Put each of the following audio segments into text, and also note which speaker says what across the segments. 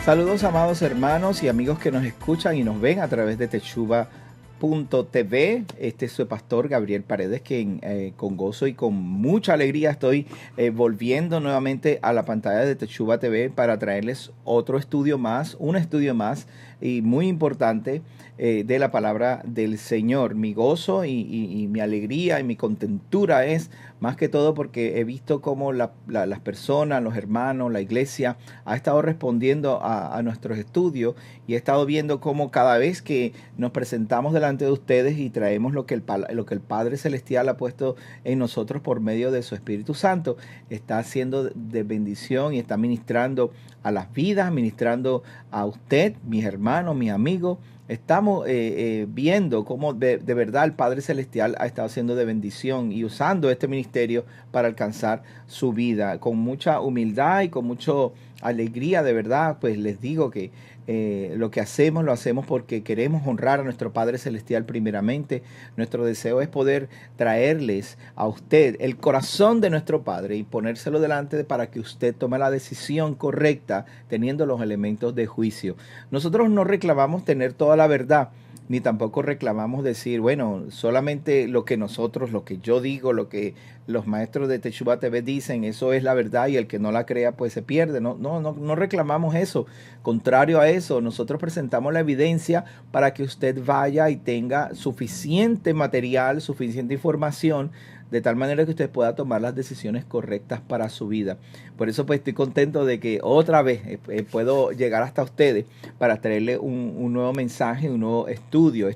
Speaker 1: Saludos, amados hermanos y amigos que nos escuchan y nos ven a través de Techuba.tv. Este es su pastor Gabriel Paredes, quien con gozo y con mucha alegría estoy volviendo nuevamente a la pantalla de Techuba TV para traerles otro estudio más, un estudio más y muy importante de la palabra del Señor. Mi gozo y mi alegría y mi contentura es más que todo porque he visto cómo las personas, los hermanos, la iglesia ha estado respondiendo a nuestros estudios, y he estado viendo cómo cada vez que nos presentamos delante de ustedes y traemos lo que el Padre Celestial ha puesto en nosotros por medio de su Espíritu Santo, está haciendo de bendición y está ministrando a las vidas, ministrando a usted, mis hermanos, mis amigos. Estamos viendo cómo de verdad el Padre Celestial ha estado haciendo de bendición y usando este ministerio para alcanzar su vida. Con mucha humildad y con mucha alegría, de verdad, pues les digo que lo que hacemos, lo hacemos porque queremos honrar a nuestro Padre Celestial primeramente. Nuestro deseo es poder traerles a usted el corazón de nuestro Padre y ponérselo delante para que usted tome la decisión correcta teniendo los elementos de juicio. Nosotros no reclamamos tener toda la verdad, ni tampoco reclamamos decir, bueno, solamente lo que nosotros, lo que yo digo, lo que los maestros de Techuba TV dicen, eso es la verdad, y el que no la crea pues se pierde. No reclamamos eso. Contrario a eso, nosotros presentamos la evidencia para que usted vaya y tenga suficiente material, suficiente información, de tal manera que usted pueda tomar las decisiones correctas para su vida. Por eso pues estoy contento de que otra vez puedo llegar hasta ustedes para traerle un nuevo mensaje, un nuevo estudio.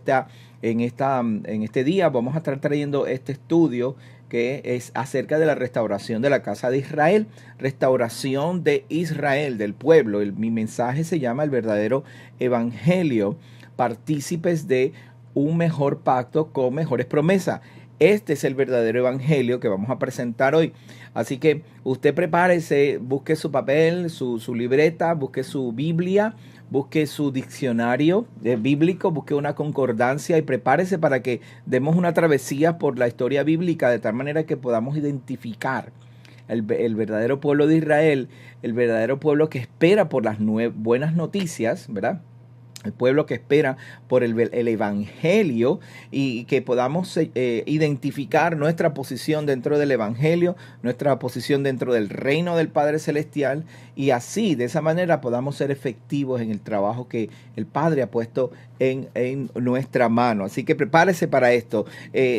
Speaker 1: En este día vamos a estar trayendo este estudio que es acerca de la restauración de la casa de Israel, restauración de Israel, del pueblo. Mi mensaje se llama El verdadero evangelio, partícipes de un mejor pacto con mejores promesas. Este es el verdadero evangelio que vamos a presentar hoy. Así que usted prepárese, busque su papel, su libreta, busque su Biblia, busque su diccionario bíblico, busque una concordancia y prepárese para que demos una travesía por la historia bíblica de tal manera que podamos identificar el verdadero pueblo de Israel, el verdadero pueblo que espera por las buenas noticias, ¿verdad? El pueblo que espera por el evangelio, y que podamos identificar nuestra posición dentro del evangelio, nuestra posición dentro del reino del Padre Celestial, y así de esa manera podamos ser efectivos en el trabajo que el Padre ha puesto en nuestra mano. Así que prepárese para esto.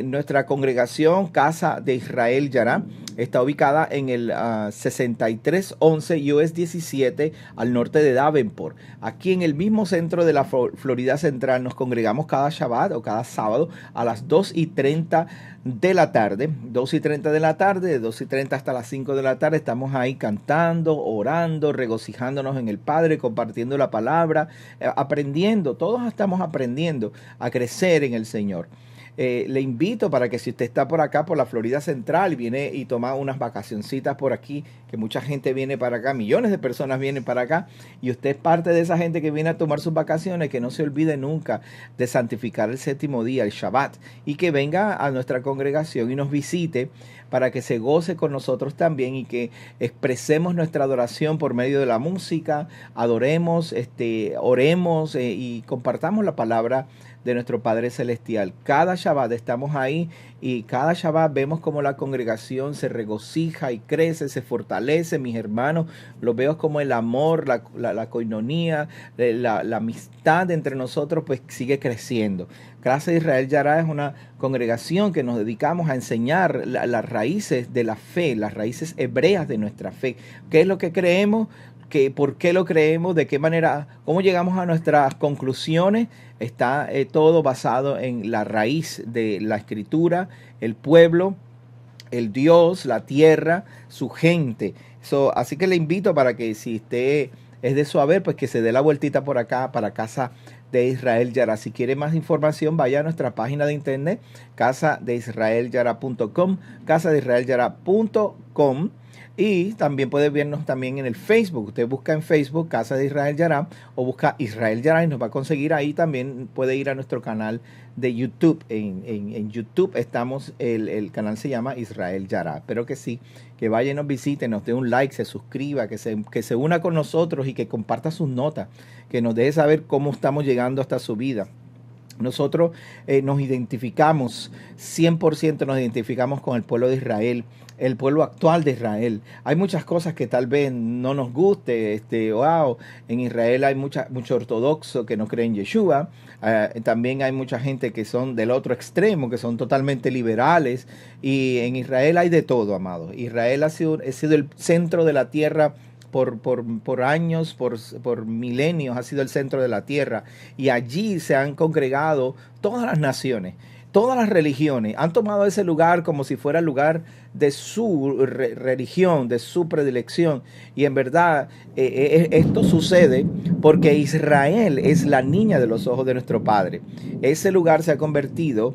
Speaker 1: Nuestra congregación Casa de Israel Yará está ubicada en el 6311 US 17 al norte de Davenport. Aquí en el mismo centro de la Florida Central nos congregamos cada Shabbat o cada sábado a las 2:30 de la tarde. 2:30 de la tarde, de 2:30 hasta las 5 de la tarde estamos ahí cantando, orando, regocijándonos en el Padre, compartiendo la palabra, aprendiendo. Todos estamos aprendiendo a crecer en el Señor. Le invito para que si usted está por acá, por la Florida Central, viene y toma unas vacacioncitas por aquí, que mucha gente viene para acá, millones de personas vienen para acá, y usted es parte de esa gente que viene a tomar sus vacaciones, que no se olvide nunca de santificar el séptimo día, el Shabbat, y que venga a nuestra congregación y nos visite para que se goce con nosotros también y que expresemos nuestra adoración por medio de la música, adoremos, oremos y compartamos la palabra de nuestro Padre Celestial. Cada Shabbat estamos ahí, y cada Shabbat vemos como la congregación se regocija y crece, se fortalece, mis hermanos. Lo veo como el amor, la coinonía, la amistad entre nosotros pues sigue creciendo. Casa de Israel Yará es una congregación que nos dedicamos a enseñar las raíces de la fe, las raíces hebreas de nuestra fe. ¿Qué es lo que creemos? ¿Por qué lo creemos? ¿De qué manera? ¿Cómo llegamos a nuestras conclusiones? Está todo basado en la raíz de la Escritura, el pueblo, el Dios, la tierra, su gente. Así que le invito para que si usted es de su haber, pues que se dé la vueltita por acá para Casa de Israel Yará. Si quiere más información, vaya a nuestra página de internet, casadeisraelyara.com, casadeisraelyara.com. Y también puede vernos también en el Facebook. Usted busca en Facebook Casa de Israel Yará o busca Israel Yará y nos va a conseguir ahí. También puede ir a nuestro canal de YouTube. En YouTube estamos, el canal se llama Israel Yará. Espero que sí, que vaya y nos visite, nos dé un like, se suscriba, que se una con nosotros y que comparta sus notas, que nos deje saber cómo estamos llegando hasta su vida. Nosotros nos identificamos, 100% nos identificamos con el pueblo de Israel, el pueblo actual de Israel. Hay muchas cosas que tal vez no nos guste, wow, en Israel hay mucho ortodoxo que no cree en Yeshua, también hay mucha gente que son del otro extremo, que son totalmente liberales, y en Israel hay de todo, amado. Israel ha sido el centro de la tierra por años, por milenios, ha sido el centro de la tierra. Y allí se han congregado todas las naciones, todas las religiones. Han tomado ese lugar como si fuera el lugar de su religión, de su predilección. Y en verdad esto sucede porque Israel es la niña de los ojos de nuestro Padre. Ese lugar se ha convertido...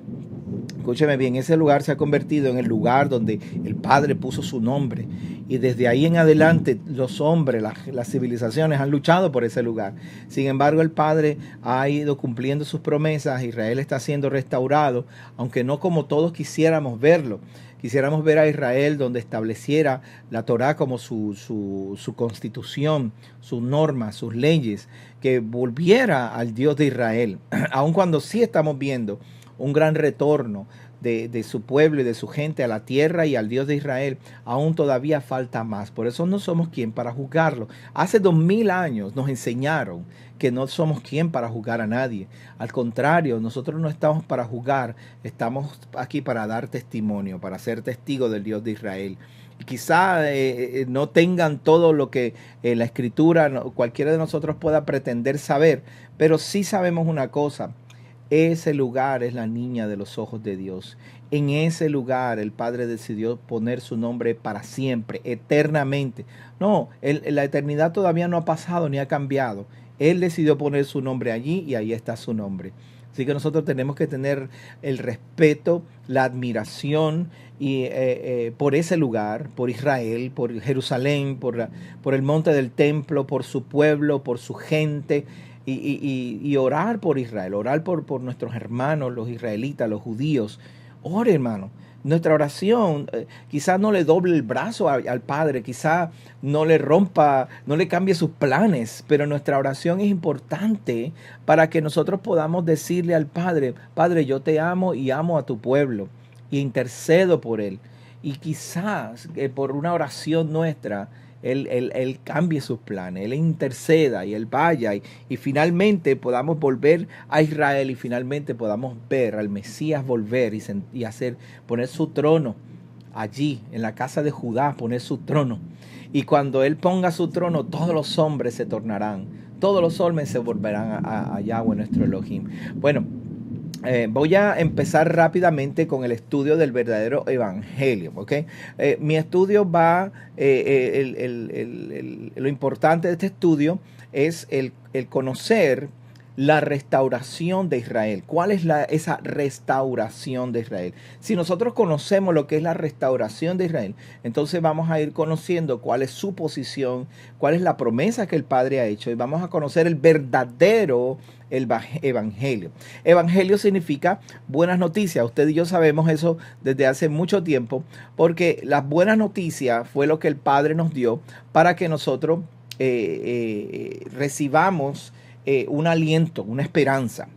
Speaker 1: Escúcheme bien, ese lugar se ha convertido en el lugar donde el Padre puso su nombre. Y desde ahí en adelante los hombres, las civilizaciones han luchado por ese lugar. Sin embargo, el Padre ha ido cumpliendo sus promesas. Israel está siendo restaurado, aunque no como todos quisiéramos verlo. Quisiéramos ver a Israel donde estableciera la Torá como su constitución, sus normas, sus leyes, que volviera al Dios de Israel. Aun cuando sí estamos viendo un gran retorno de su pueblo y de su gente a la tierra y al Dios de Israel, aún todavía falta más. Por eso no somos quien para juzgarlo. Hace 2000 años nos enseñaron que no somos quien para juzgar a nadie. Al contrario, nosotros no estamos para juzgar, estamos aquí para dar testimonio, para ser testigos del Dios de Israel. Y quizá no tengan todo lo que la Escritura, cualquiera de nosotros pueda pretender saber, pero sí sabemos una cosa. Ese lugar es la niña de los ojos de Dios. En ese lugar el Padre decidió poner su nombre para siempre, eternamente. No, la eternidad todavía no ha pasado ni ha cambiado. Él decidió poner su nombre allí y ahí está su nombre. Así que nosotros tenemos que tener el respeto, la admiración y, por ese lugar, por Israel, por Jerusalén, por el monte del templo, por su pueblo, por su gente. Y orar por Israel, orar por nuestros hermanos, los israelitas, los judíos. Ore, hermano. Nuestra oración quizás no le doble el brazo al Padre, quizás no le rompa, no le cambie sus planes, pero nuestra oración es importante para que nosotros podamos decirle al Padre, Padre, yo te amo y amo a tu pueblo y intercedo por él. Y quizás por una oración nuestra, Él cambie sus planes, Él interceda y Él vaya y finalmente podamos volver a Israel y finalmente podamos ver al Mesías volver y poner su trono allí, en la casa de Judá, poner su trono. Y cuando Él ponga su trono, todos los hombres se tornarán, todos los hombres se volverán a Yahweh nuestro Elohim. Bueno, voy a empezar rápidamente con el estudio del verdadero evangelio, ¿ok? Mi estudio va, lo importante de este estudio es el conocer la restauración de Israel. ¿Cuál es esa restauración de Israel? Si nosotros conocemos lo que es la restauración de Israel, entonces vamos a ir conociendo cuál es su posición, cuál es la promesa que el Padre ha hecho y vamos a conocer el verdadero evangelio. Evangelio significa buenas noticias. Usted y yo sabemos eso desde hace mucho tiempo porque las buenas noticias fue lo que el Padre nos dio para que nosotros recibamos un aliento, una esperanza.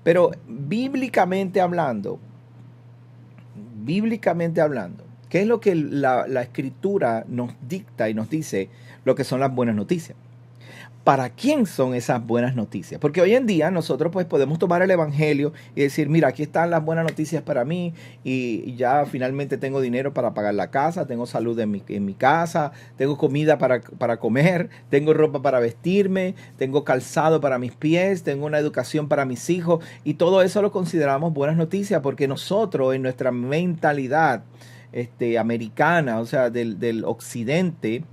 Speaker 1: Pero bíblicamente hablando, ¿qué es lo que la Escritura nos dicta y nos dice lo que son las buenas noticias? ¿Para quién son esas buenas noticias? Porque hoy en día nosotros pues podemos tomar el evangelio y decir, mira, aquí están las buenas noticias para mí y ya finalmente tengo dinero para pagar la casa, tengo salud en mi casa, tengo comida para comer, tengo ropa para vestirme, tengo calzado para mis pies, tengo una educación para mis hijos y todo eso lo consideramos buenas noticias porque nosotros en nuestra mentalidad americana, o sea, del occidente,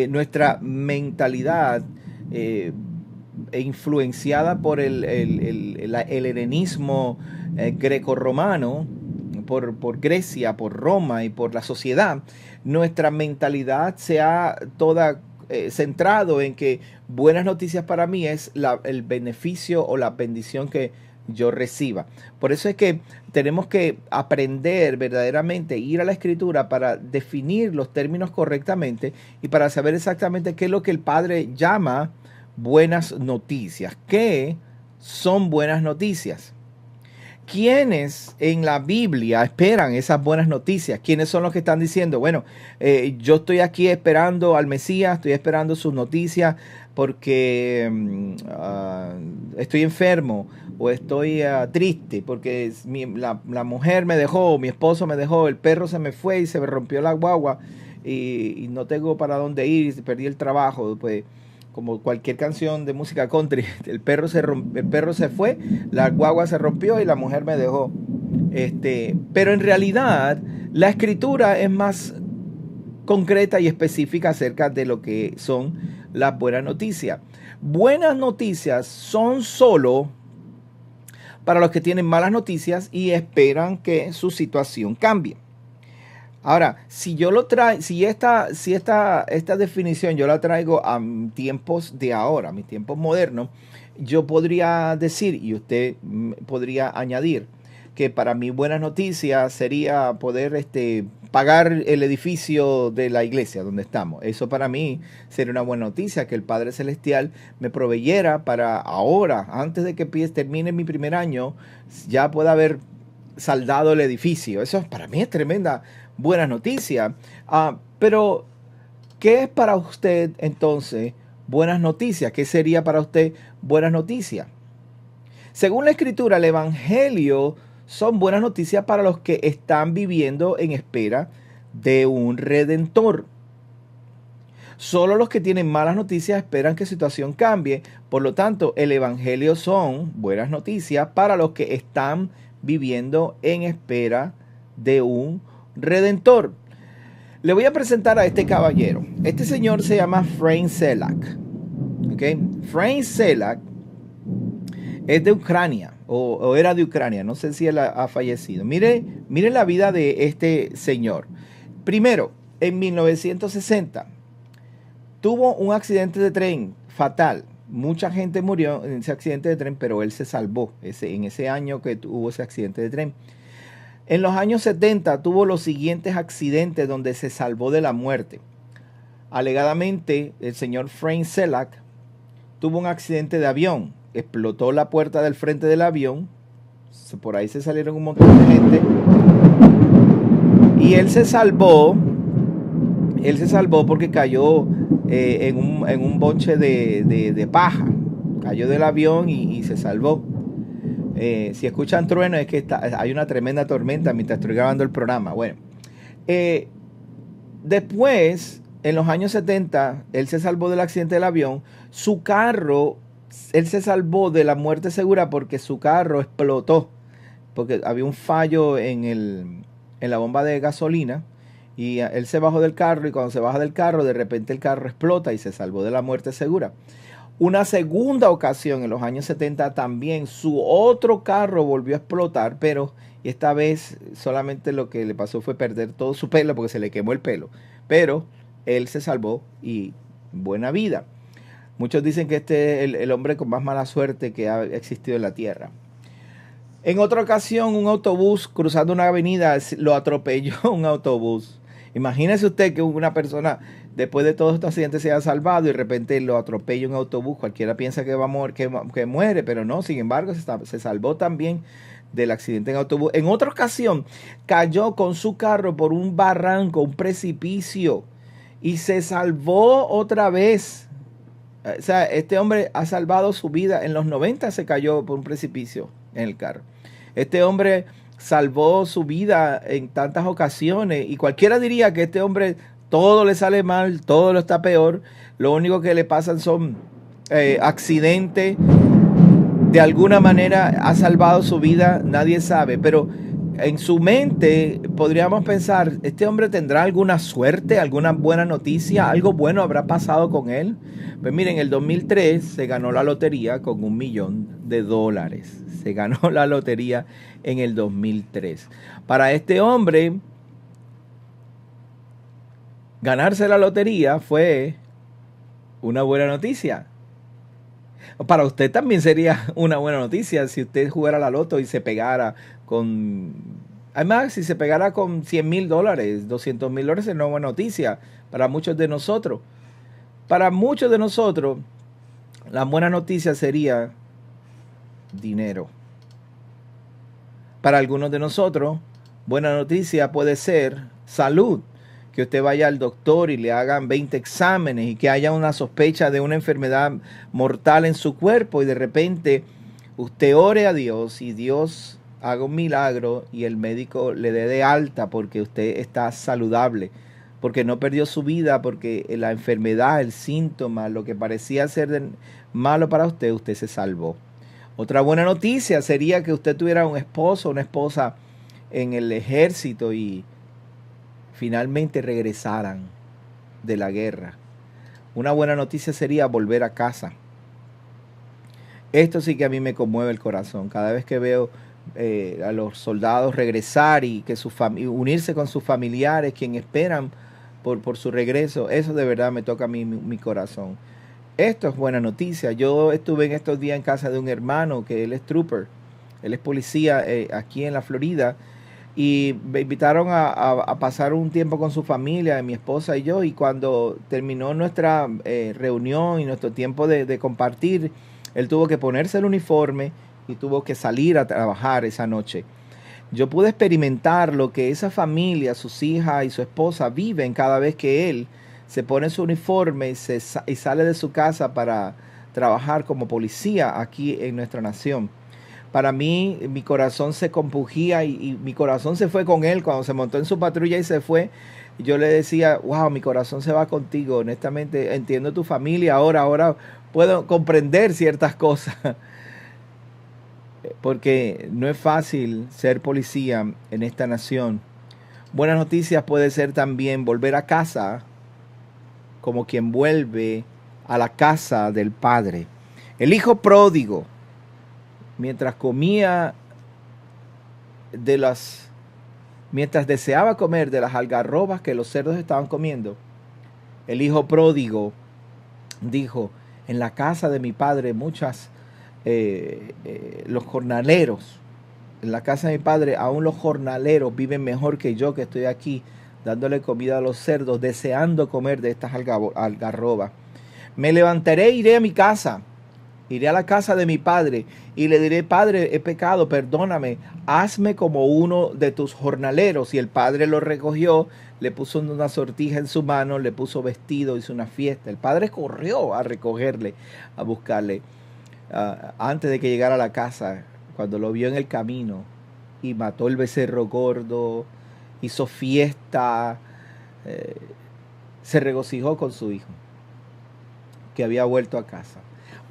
Speaker 1: nuestra mentalidad influenciada por el helenismo grecorromano, por Grecia, por Roma y por la sociedad, nuestra mentalidad se ha toda centrado en que buenas noticias para mí es el beneficio o la bendición que yo reciba. Por eso es que tenemos que aprender verdaderamente, ir a la Escritura para definir los términos correctamente y para saber exactamente qué es lo que el Padre llama buenas noticias. ¿Qué son buenas noticias? ¿Quiénes en la Biblia esperan esas buenas noticias? ¿Quiénes son los que están diciendo, bueno, yo estoy aquí esperando al Mesías, estoy esperando sus noticias porque estoy enfermo o estoy triste porque la mujer me dejó, mi esposo me dejó, el perro se me fue y se me rompió la guagua y no tengo para dónde ir, perdí el trabajo, pues como cualquier canción de música country, el perro se fue, la guagua se rompió y la mujer me dejó. Pero en realidad la Escritura es más concreta y específica acerca de lo que son las buenas noticias. Buenas noticias son solo para los que tienen malas noticias y esperan que su situación cambie. Ahora, si yo lo traigo, si esta definición yo la traigo a tiempos de ahora, a mis tiempos modernos, yo podría decir, y usted podría añadir, que para mí buenas noticias sería poder pagar el edificio de la iglesia donde estamos. Eso para mí sería una buena noticia, que el Padre Celestial me proveyera para ahora, antes de que termine mi primer año, ya pueda haber saldado el edificio. Eso para mí es tremenda buena noticia. Pero, ¿qué es para usted entonces buenas noticias? ¿Qué sería para usted buenas noticias? Según la Escritura, el Evangelio son buenas noticias para los que están viviendo en espera de un Redentor. Solo los que tienen malas noticias esperan que su situación cambie. Por lo tanto, el Evangelio son buenas noticias para los que están viviendo en espera de un Redentor. Le voy a presentar a este caballero. Este señor se llama Efraín Selak. ¿Okay? Efraín Selak es de Ucrania o era de Ucrania. No sé si él ha fallecido. Mire la vida de este señor. Primero, en 1960 tuvo un accidente de tren fatal. Mucha gente murió en ese accidente de tren, pero él se salvó en ese año que tuvo ese accidente de tren. En los años 70 tuvo los siguientes accidentes donde se salvó de la muerte. Alegadamente, el señor Efraín Selak tuvo un accidente de avión. Explotó la puerta del frente del avión. Por ahí se salieron un montón de gente. Y él se salvó porque cayó en un bonche de paja. Cayó del avión y se salvó. Si escuchan trueno es que hay una tremenda tormenta mientras estoy grabando el programa. Bueno, después, en los años 70, él se salvó del accidente del avión. Su carro, él se salvó de la muerte segura porque su carro explotó. Porque había un fallo en la bomba de gasolina. Y él se bajó del carro y cuando se baja del carro, de repente el carro explota y se salvó de la muerte segura. Una segunda ocasión en los años 70 también su otro carro volvió a explotar, pero esta vez solamente lo que le pasó fue perder todo su pelo porque se le quemó el pelo. Pero él se salvó y buena vida. Muchos dicen que este es el hombre con más mala suerte que ha existido en la tierra. En otra ocasión, un autobús cruzando una avenida lo atropelló un autobús. Imagínese usted que una persona, después de todos estos accidentes, se haya salvado y de repente lo atropella un autobús. Cualquiera piensa que va a morir, que muere, pero no. Sin embargo, se salvó también del accidente en autobús. En otra ocasión, cayó con su carro por un barranco, un precipicio, y se salvó otra vez. O sea, este hombre ha salvado su vida. En los 90 se cayó por un precipicio en el carro. Este hombre salvó su vida en tantas ocasiones y cualquiera diría que este hombre todo le sale mal, todo lo está peor, lo único que le pasan son accidentes, de alguna manera ha salvado su vida, nadie sabe, pero en su mente podríamos pensar, ¿este hombre tendrá alguna suerte, alguna buena noticia? ¿Algo bueno habrá pasado con él? Pues miren, en el 2003 se ganó la lotería con $1 millón. Se ganó la lotería en el 2003. Para este hombre, ganarse la lotería fue una buena noticia. Para usted también sería una buena noticia si usted jugara la loto y se pegara con... Además, si se pegara con $100,000, $200,000 es una buena noticia para muchos de nosotros. Para muchos de nosotros, la buena noticia sería dinero. Para algunos de nosotros, buena noticia puede ser salud. Que usted vaya al doctor y le hagan 20 exámenes y que haya una sospecha de una enfermedad mortal en su cuerpo y de repente usted ore a Dios y Dios haga un milagro y el médico le dé de alta porque usted está saludable, porque no perdió su vida, porque la enfermedad, el síntoma, lo que parecía ser malo para usted, usted se salvó. Otra buena noticia sería que usted tuviera un esposo, una esposa en el ejército y finalmente regresaran de la guerra. Una buena noticia sería volver a casa. Esto sí que a mí me conmueve el corazón. Cada vez que veo a los soldados regresar y que unirse con sus familiares, quienes esperan por su regreso, eso de verdad me toca a mí mi corazón. Esto es buena noticia. Yo estuve en estos días en casa de un hermano que él es trooper, él es policía aquí en la Florida. Y me invitaron a pasar un tiempo con su familia, mi esposa y yo. Y cuando terminó nuestra reunión y nuestro tiempo de compartir, él tuvo que ponerse el uniforme y tuvo que salir a trabajar esa noche. Yo pude experimentar lo que esa familia, sus hijas y su esposa viven cada vez que él se pone su uniforme y sale de su casa para trabajar como policía aquí en nuestra nación. Para mí, mi corazón se compugía y mi corazón se fue con él cuando se montó en su patrulla y se fue. Yo le decía, wow, mi corazón se va contigo. Honestamente, entiendo tu familia ahora puedo comprender ciertas cosas. Porque no es fácil ser policía en esta nación. Buenas noticias puede ser también volver a casa como quien vuelve a la casa del padre. El hijo pródigo, mientras comía mientras deseaba comer de las algarrobas que los cerdos estaban comiendo, el hijo pródigo dijo, en la casa de mi padre los jornaleros, en la casa de mi padre aún los jornaleros viven mejor que yo que estoy aquí dándole comida a los cerdos, deseando comer de estas algarrobas. Me levantaré e iré a mi casa. Iré a la casa de mi padre y le diré, Padre, he pecado, perdóname, hazme como uno de tus jornaleros. Y el padre lo recogió, le puso una sortija en su mano, le puso vestido, hizo una fiesta. El padre corrió a recogerle, a buscarle. Antes de que llegara a la casa, cuando lo vio en el camino y mató el becerro gordo, hizo fiesta, se regocijó con su hijo, que había vuelto a casa.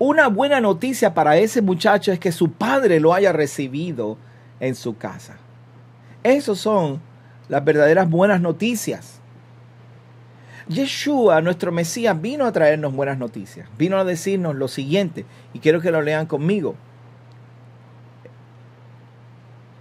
Speaker 1: Una buena noticia para ese muchacho es que su padre lo haya recibido en su casa. Esas son las verdaderas buenas noticias. Yeshua, nuestro Mesías, vino a traernos buenas noticias. Vino a decirnos lo siguiente, y quiero que lo lean conmigo.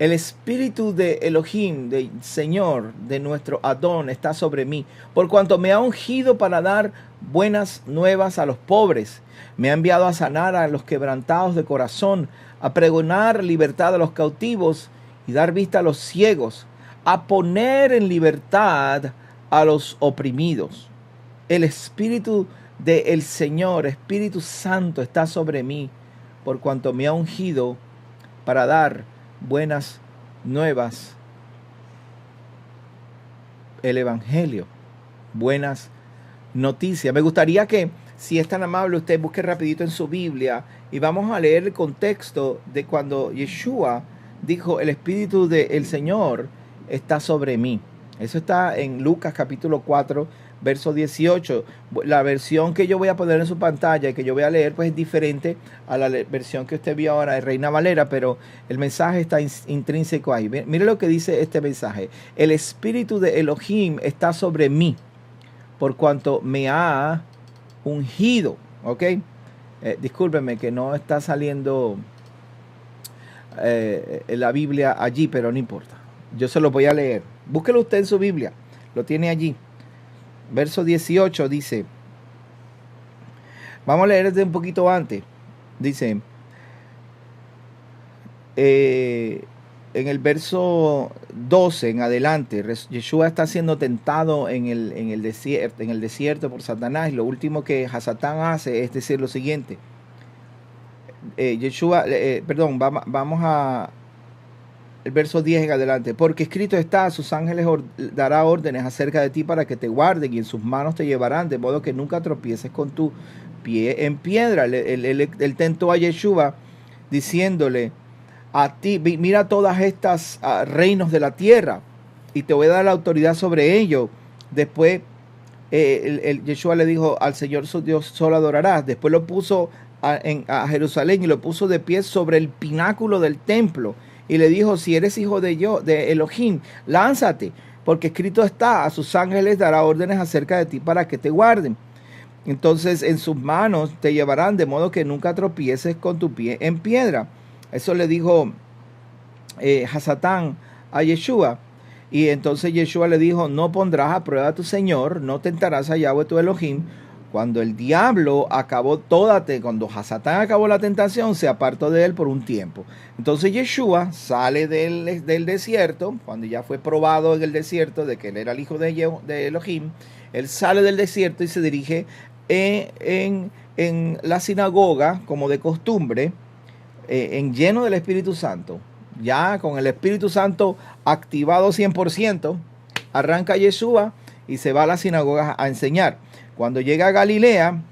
Speaker 1: El espíritu de Elohim, del Señor, de nuestro Adón, está sobre mí, por cuanto me ha ungido para dar buenas nuevas a los pobres. Me ha enviado a sanar a los quebrantados de corazón, a pregonar libertad a los cautivos y dar vista a los ciegos, a poner en libertad a los oprimidos. El espíritu del Señor, Espíritu Santo, está sobre mí, por cuanto me ha ungido para dar buenas nuevas, el evangelio, buenas noticias. Me gustaría que, si es tan amable, usted busque rapidito en su Biblia y vamos a leer el contexto de cuando Yeshua dijo, el Espíritu del Señor está sobre mí. Eso está en Lucas capítulo 4, verso 18. La versión que yo voy a poner en su pantalla y que yo voy a leer pues es diferente a la versión que usted vio ahora de Reina Valera, pero el mensaje está intrínseco ahí. Mire lo que dice este mensaje. El espíritu de Elohim está sobre mí, por cuanto me ha ungido. ¿Ok? Discúlpeme que no está saliendo la Biblia allí, pero no importa. Yo se lo voy a leer. Búsquelo usted en su Biblia. Lo tiene allí. Verso 18 dice, vamos a leer desde un poquito antes. Dice, en el verso 12 en adelante, Yeshua está siendo tentado en el desierto por Satanás. Y lo último que Hasatán hace es decir lo siguiente. Vamos a el verso 10 en adelante. Porque escrito está, a sus ángeles dará órdenes acerca de ti para que te guarden, y en sus manos te llevarán, de modo que nunca tropieces con tu pie en piedra. Él tentó a Yeshua diciéndole, a ti, mira todas estas reinos de la tierra, y te voy a dar la autoridad sobre ellos. Después Yeshua le dijo, al Señor su Dios solo adorarás. Después lo puso a Jerusalén y lo puso de pie sobre el pináculo del templo. Y le dijo, si eres hijo de Elohim, lánzate, porque escrito está, a sus ángeles dará órdenes acerca de ti para que te guarden. Entonces en sus manos te llevarán, de modo que nunca tropieces con tu pie en piedra. Eso le dijo Hasatán a Yeshua. Y entonces Yeshua le dijo, no pondrás a prueba a tu Señor, no tentarás a Yahweh tu Elohim. Cuando el diablo acabó cuando Hasatán acabó la tentación, se apartó de él por un tiempo. Entonces Yeshua sale del desierto, cuando ya fue probado en el desierto de que él era el hijo de Elohim. Él sale del desierto y se dirige en la sinagoga, como de costumbre, lleno del Espíritu Santo. Ya con el Espíritu Santo activado 100%, arranca Yeshua y se va a la sinagoga a enseñar. Cuando llega a Galilea,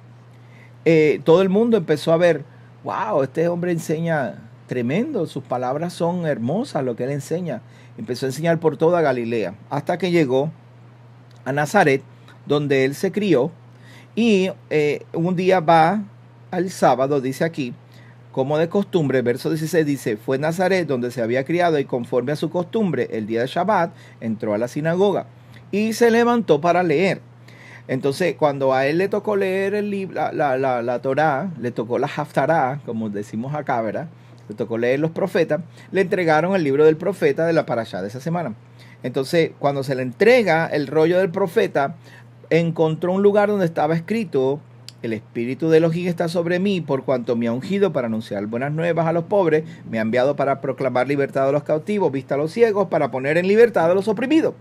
Speaker 1: todo el mundo empezó a ver, wow, este hombre enseña tremendo, sus palabras son hermosas, lo que él enseña. Empezó a enseñar por toda Galilea, hasta que llegó a Nazaret, donde él se crió, y un día va al sábado, dice aquí, como de costumbre, verso 16 dice, fue Nazaret donde se había criado, y conforme a su costumbre, el día de Shabbat, entró a la sinagoga, y se levantó para leer. Entonces, cuando a él le tocó leer el libro, la Torá, le tocó la Haftará, como decimos acá, ¿verdad? Le tocó leer los profetas, le entregaron el libro del profeta de la parashá de esa semana. Entonces, cuando se le entrega el rollo del profeta, encontró un lugar donde estaba escrito, el espíritu de Elohim está sobre mí, por cuanto me ha ungido para anunciar buenas nuevas a los pobres, me ha enviado para proclamar libertad a los cautivos, vista a los ciegos, para poner en libertad a los oprimidos,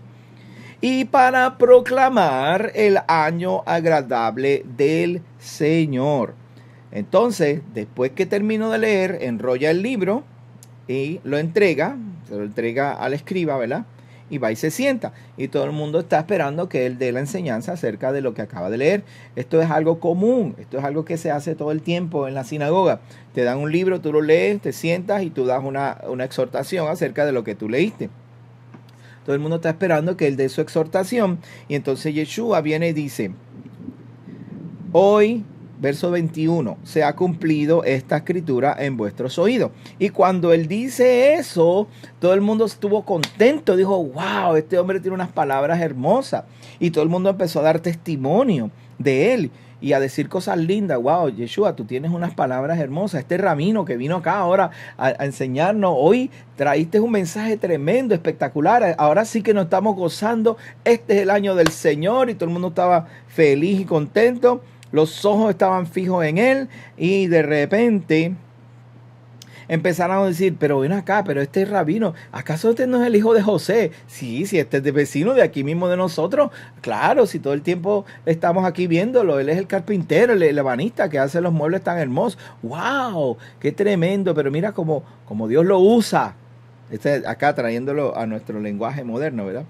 Speaker 1: y para proclamar el año agradable del Señor. Entonces, después que terminó de leer, enrolla el libro y lo entrega, se lo entrega al escriba, ¿verdad? Y va y se sienta. Y todo el mundo está esperando que él dé la enseñanza acerca de lo que acaba de leer. Esto es algo común, esto es algo que se hace todo el tiempo en la sinagoga. Te dan un libro, tú lo lees, te sientas y tú das una exhortación acerca de lo que tú leíste. Todo el mundo está esperando que él dé su exhortación. Y entonces Yeshua viene y dice, hoy, verso 21, se ha cumplido esta escritura en vuestros oídos. Y cuando él dice eso, todo el mundo estuvo contento. Dijo, wow, este hombre tiene unas palabras hermosas. Y todo el mundo empezó a dar testimonio de él y a decir cosas lindas. Wow, Yeshua, tú tienes unas palabras hermosas. Este rabino que vino acá ahora a enseñarnos, hoy traíste un mensaje tremendo, espectacular. Ahora sí que nos estamos gozando. Este es el año del Señor. Y todo el mundo estaba feliz y contento. Los ojos estaban fijos en él. Y de repente empezaron a decir, pero ven acá, pero este rabino, ¿acaso este no es el hijo de José? Sí, este es de vecino de aquí mismo de nosotros. Claro, si todo el tiempo estamos aquí viéndolo, él es el carpintero, el ebanista que hace los muebles tan hermosos. ¡Wow! ¡Qué tremendo! Pero mira cómo Dios lo usa. Acá trayéndolo a nuestro lenguaje moderno, ¿verdad?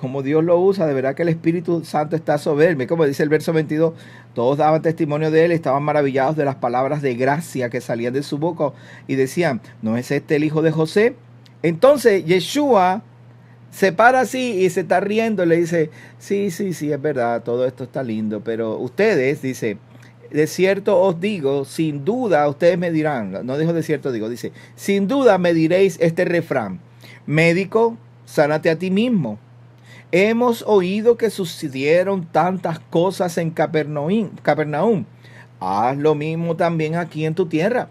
Speaker 1: Como Dios lo usa, de verdad que el Espíritu Santo está sobre él. Como dice el verso 22, todos daban testimonio de él, estaban maravillados de las palabras de gracia que salían de su boca y decían, ¿no es este el hijo de José? Entonces Yeshua Se para así y se está riendo, le dice, sí, sí, sí, es verdad, todo esto está lindo, pero ustedes, dice, de cierto os digo, sin duda ustedes me dirán, no dijo de cierto digo, dice, sin duda me diréis este refrán, médico, sánate a ti mismo. Hemos oído que sucedieron tantas cosas en Capernaum. Haz lo mismo también aquí en tu tierra.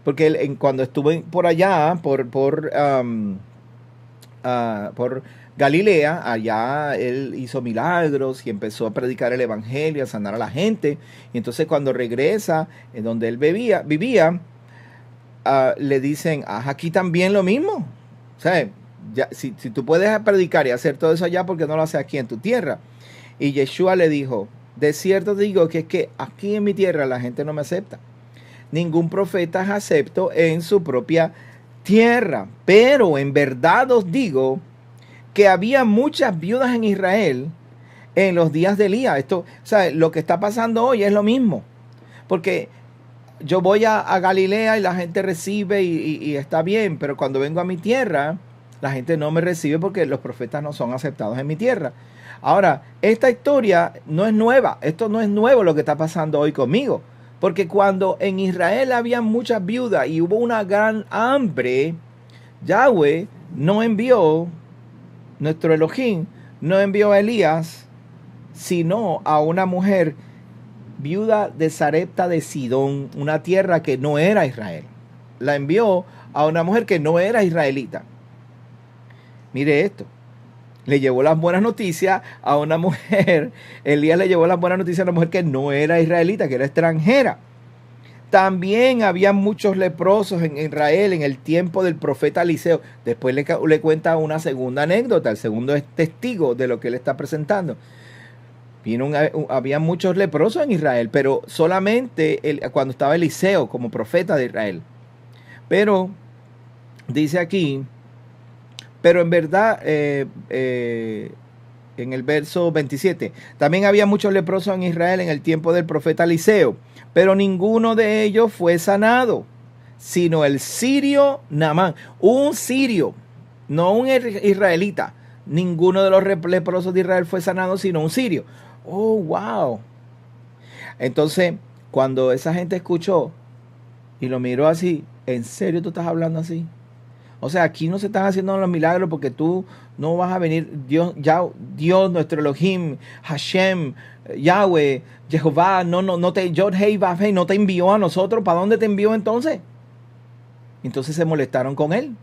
Speaker 1: Porque cuando estuve por allá, por Galilea, allá él hizo milagros y empezó a predicar el evangelio, a sanar a la gente. Y entonces cuando regresa, en donde él vivía, le dicen, haz aquí también lo mismo. O sea, ya, si tú puedes predicar y hacer todo eso allá, ¿por qué no lo haces aquí en tu tierra? Y Yeshua le dijo, de cierto digo que es que aquí en mi tierra la gente no me acepta. Ningún profeta es acepto en su propia tierra. Pero en verdad os digo que había muchas viudas en Israel en los días de Elías. Esto, o sea, lo que está pasando hoy es lo mismo. Porque yo voy a Galilea y la gente recibe y está bien, pero cuando vengo a mi tierra, la gente no me recibe porque los profetas no son aceptados en mi tierra. Ahora, esta historia no es nueva. Esto no es nuevo lo que está pasando hoy conmigo. Porque cuando en Israel había muchas viudas y hubo una gran hambre, Yahweh no envió, nuestro Elohim, no envió a Elías, sino a una mujer viuda de Sarepta de Sidón, una tierra que no era Israel. La envió a una mujer que no era israelita. Mire esto. Le llevó las buenas noticias a una mujer. Elías le llevó las buenas noticias a una mujer que no era israelita, que era extranjera. También había muchos leprosos en Israel en el tiempo del profeta Eliseo. Después le cuenta una segunda anécdota. El segundo es testigo de lo que él está presentando. Había muchos leprosos en Israel, pero solamente cuando estaba Eliseo como profeta de Israel. Pero dice aquí, pero en verdad, en el verso 27, también había muchos leprosos en Israel en el tiempo del profeta Eliseo, pero ninguno de ellos fue sanado, sino el sirio Naamán, un sirio, no un israelita. Ninguno de los leprosos de Israel fue sanado, sino un sirio. Oh, wow. Entonces, cuando esa gente escuchó y lo miró así, ¿en serio tú estás hablando así? O sea, aquí no se están haciendo los milagros porque tú no vas a venir. Dios, nuestro Elohim, Hashem, Yahweh, Jehová, no te envió a nosotros. ¿Para dónde te envió entonces? Entonces se molestaron con él.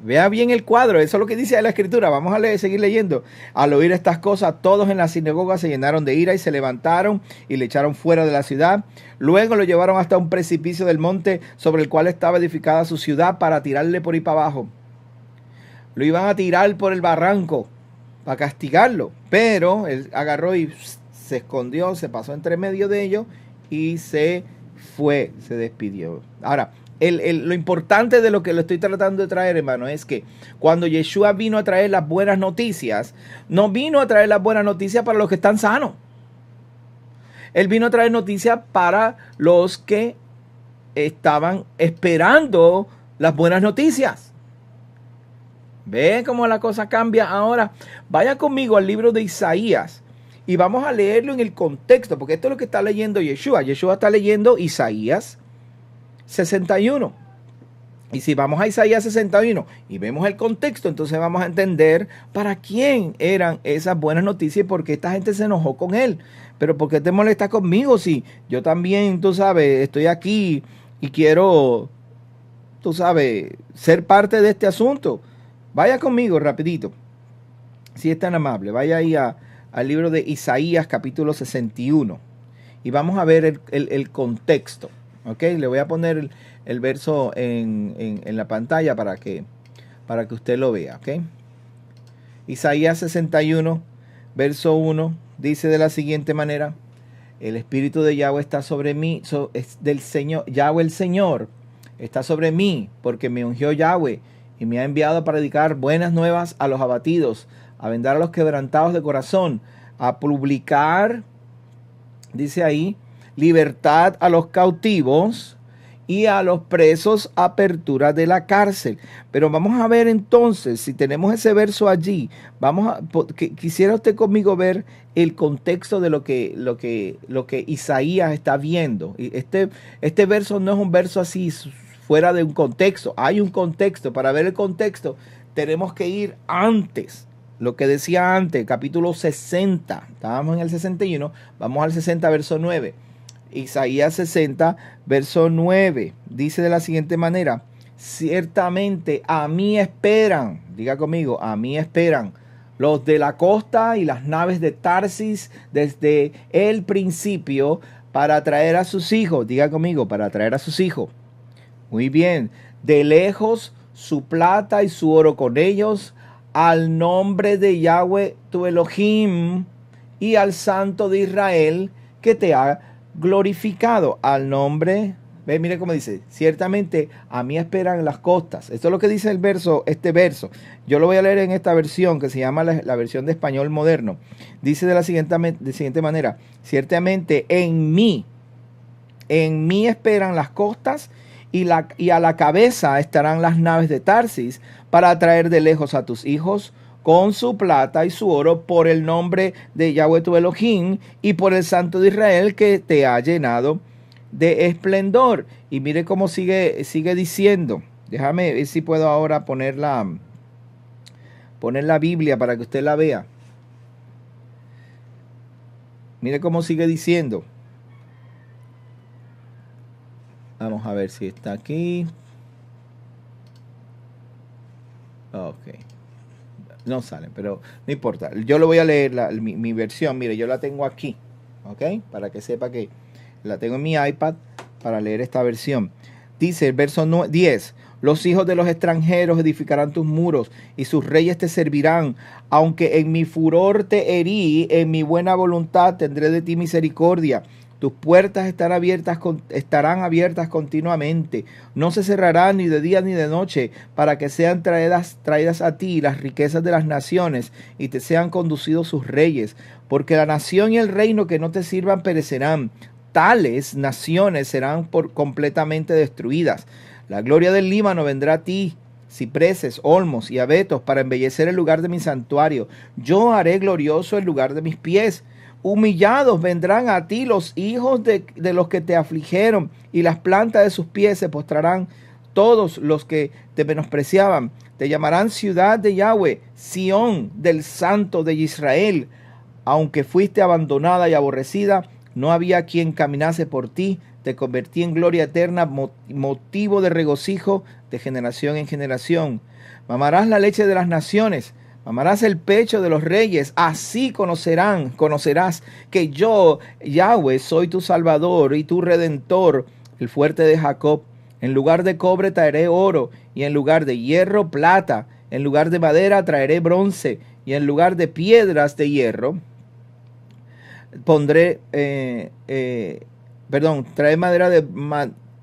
Speaker 1: Vea bien el cuadro, eso es lo que dice la escritura. Vamos a seguir leyendo. Al oír estas cosas, todos en la sinagoga se llenaron de ira y se levantaron y le echaron fuera de la ciudad. Luego lo llevaron hasta un precipicio del monte sobre el cual estaba edificada su ciudad para tirarle por ahí para abajo. Lo iban a tirar por el barranco para castigarlo, pero él agarró y se escondió, se pasó entre medio de ellos y se fue, se despidió. Ahora, lo importante de lo que le estoy tratando de traer, hermano, es que cuando Yeshua vino a traer las buenas noticias, no vino a traer las buenas noticias para los que están sanos. Él vino a traer noticias para los que estaban esperando las buenas noticias. ¿Ve cómo la cosa cambia ahora? Vaya conmigo al libro de Isaías y vamos a leerlo en el contexto, porque esto es lo que está leyendo Yeshua. Yeshua está leyendo Isaías 61. Y si vamos a Isaías 61 y vemos el contexto, entonces vamos a entender para quién eran esas buenas noticias y por qué esta gente se enojó con él. Pero ¿por qué te molesta conmigo si yo también, tú sabes, estoy aquí y quiero, tú sabes, ser parte de este asunto? Vaya conmigo rapidito, si es tan amable, vaya ahí al libro de Isaías capítulo 61 y vamos a ver el contexto. Ok, le voy a poner el verso en la pantalla para que usted lo vea. Ok, Isaías 61, verso 1, dice de la siguiente manera: el Espíritu de Yahweh está sobre mí, es del Señor, Yahweh el Señor está sobre mí, porque me ungió Yahweh y me ha enviado a predicar buenas nuevas a los abatidos, a vendar a los quebrantados de corazón, a publicar, dice ahí, libertad a los cautivos y a los presos apertura de la cárcel. Pero vamos a ver entonces, si tenemos ese verso allí, quisiera usted conmigo ver el contexto de lo que Isaías está viendo. Y este verso no es un verso así fuera de un contexto. Hay un contexto. Para ver el contexto tenemos que ir antes. Lo que decía antes, capítulo 60. Estábamos en el 61. Vamos al 60, verso 9. Isaías 60, verso 9. Dice de la siguiente manera: ciertamente a mí esperan. Diga conmigo, a mí esperan los de la costa y las naves de Tarsis desde el principio para traer a sus hijos. Diga conmigo, para traer a sus hijos. Muy bien. De lejos su plata y su oro con ellos, al nombre de Yahweh tu Elohim y al Santo de Israel que te ha glorificado. Al nombre, mire cómo dice, ciertamente a mí esperan las costas. Esto es lo que dice el verso, este verso. Yo lo voy a leer en esta versión que se llama la versión de español moderno. Dice de la siguiente manera: ciertamente en mí esperan las costas y a la cabeza estarán las naves de Tarsis para traer de lejos a tus hijos con su plata y su oro por el nombre de Yahweh tu Elohim y por el Santo de Israel que te ha llenado de esplendor. Y mire cómo sigue diciendo. Déjame ver si puedo ahora poner la Biblia para que usted la vea. Mire cómo sigue diciendo. Vamos a ver si está aquí. Ok. No sale, pero no importa. Yo lo voy a leer mi versión. Mire, yo la tengo aquí. Ok. Para que sepa que la tengo en mi iPad para leer esta versión. Dice el verso 10. Los hijos de los extranjeros edificarán tus muros y sus reyes te servirán. Aunque en mi furor te herí, en mi buena voluntad tendré de ti misericordia. Tus puertas estarán abiertas continuamente. No se cerrarán ni de día ni de noche, para que sean traídas a ti las riquezas de las naciones y te sean conducidos sus reyes. Porque la nación y el reino que no te sirvan perecerán. Tales naciones serán completamente destruidas. La gloria del Líbano vendrá a ti, cipreses, olmos y abetos, para embellecer el lugar de mi santuario. Yo haré glorioso el lugar de mis pies. Humillados vendrán a ti los hijos de los que te afligieron, y las plantas de sus pies se postrarán todos los que te menospreciaban. Te llamarán ciudad de Yahweh, Sión del Santo de Israel. Aunque fuiste abandonada y aborrecida, no había quien caminase por ti. Te convertí en gloria eterna, motivo de regocijo de generación en generación. Mamarás la leche de las naciones, mamarás el pecho de los reyes. Así conocerás que yo, Yahweh, soy tu Salvador y tu Redentor, el fuerte de Jacob. En lugar de cobre traeré oro, y en lugar de hierro plata. En lugar de madera traeré bronce, y en lugar de piedras de hierro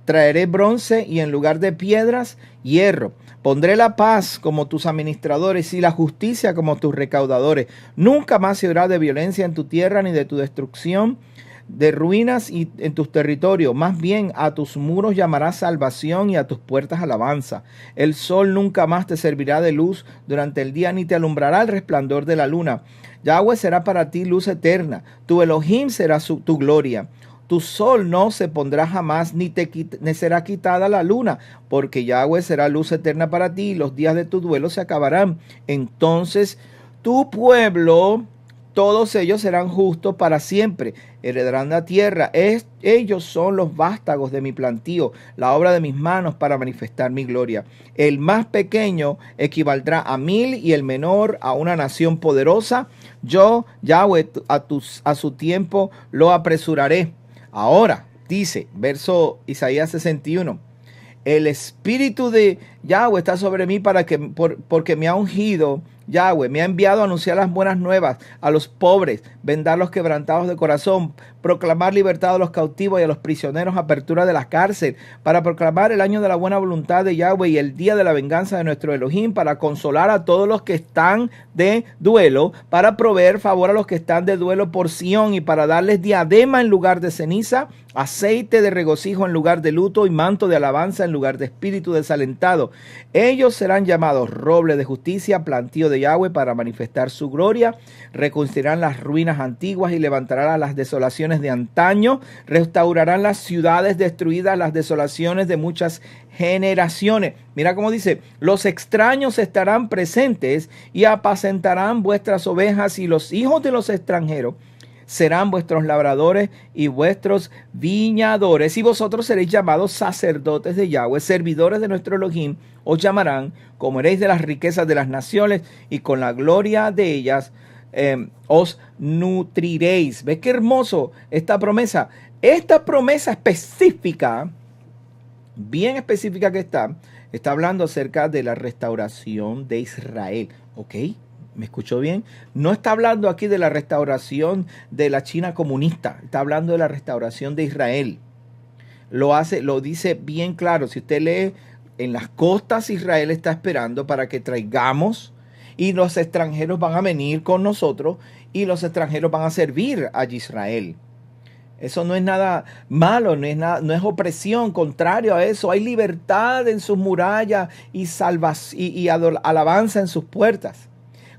Speaker 1: traeré bronce, y en lugar de piedras, hierro. Pondré la paz como tus administradores y la justicia como tus recaudadores. Nunca más se oirá de violencia en tu tierra, ni de tu destrucción de ruinas y en tus territorios. Más bien a tus muros llamarás salvación y a tus puertas alabanza. El sol nunca más te servirá de luz durante el día, ni te alumbrará el resplandor de la luna. Yahweh será para ti luz eterna. Tu Elohim será tu gloria. Tu sol no se pondrá jamás, ni será quitada la luna, porque Yahweh será luz eterna para ti, y los días de tu duelo se acabarán. Entonces tu pueblo, todos ellos serán justos para siempre, heredarán la tierra. Ellos son los vástagos de mi plantío, la obra de mis manos para manifestar mi gloria. El más pequeño equivaldrá a 1000 y el menor a una nación poderosa. Yo, Yahweh, a su tiempo lo apresuraré. Ahora, dice, verso Isaías 61, el espíritu de Yahweh está sobre mí porque me ha ungido. Yahweh me ha enviado a anunciar las buenas nuevas a los pobres, vendar los quebrantados de corazón, proclamar libertad a los cautivos y a los prisioneros, apertura de la cárcel, para proclamar el año de la buena voluntad de Yahweh y el día de la venganza de nuestro Elohim, para consolar a todos los que están de duelo, para proveer favor a los que están de duelo por Sión y para darles diadema en lugar de ceniza, aceite de regocijo en lugar de luto y manto de alabanza en lugar de espíritu desalentado. Ellos serán llamados roble de justicia, plantío de Yahweh para manifestar su gloria. Reconstruirán las ruinas antiguas y levantarán las desolaciones de antaño. Restaurarán las ciudades destruidas, las desolaciones de muchas generaciones. Mira cómo dice, los extraños estarán presentes y apacentarán vuestras ovejas, y los hijos de los extranjeros serán vuestros labradores y vuestros viñadores, y vosotros seréis llamados sacerdotes de Yahweh, servidores de nuestro Elohim. Os llamarán, comeréis de las riquezas de las naciones, y con la gloria de ellas os nutriréis. ¿Ves qué hermoso esta promesa? Esta promesa específica, bien específica que está hablando acerca de la restauración de Israel. ¿Ok? ¿Me escuchó bien? No está hablando aquí de la restauración de la China comunista. Está hablando de la restauración de Israel. Lo dice bien claro. Si usted lee, en las costas Israel está esperando para que traigamos, y los extranjeros van a venir con nosotros, y los extranjeros van a servir a Israel. Eso no es nada malo, no es opresión. Contrario a eso, hay libertad en sus murallas y alabanza en sus puertas.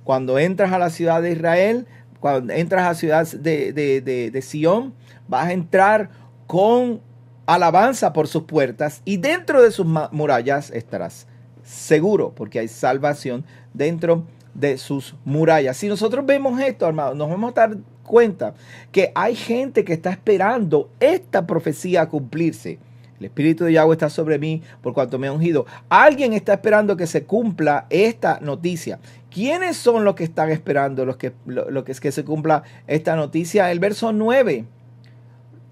Speaker 1: Cuando entras a la ciudad de Israel, cuando entras a la ciudad de Sión, vas a entrar con alabanza por sus puertas, y dentro de sus murallas estarás seguro, porque hay salvación dentro de sus murallas. Si nosotros vemos esto, hermanos, nos vamos a dar cuenta que hay gente que está esperando esta profecía a cumplirse. El Espíritu de Yahweh está sobre mí por cuanto me ha ungido. Alguien está esperando que se cumpla esta noticia. ¿Quiénes son los que están esperando que se cumpla esta noticia? El verso 9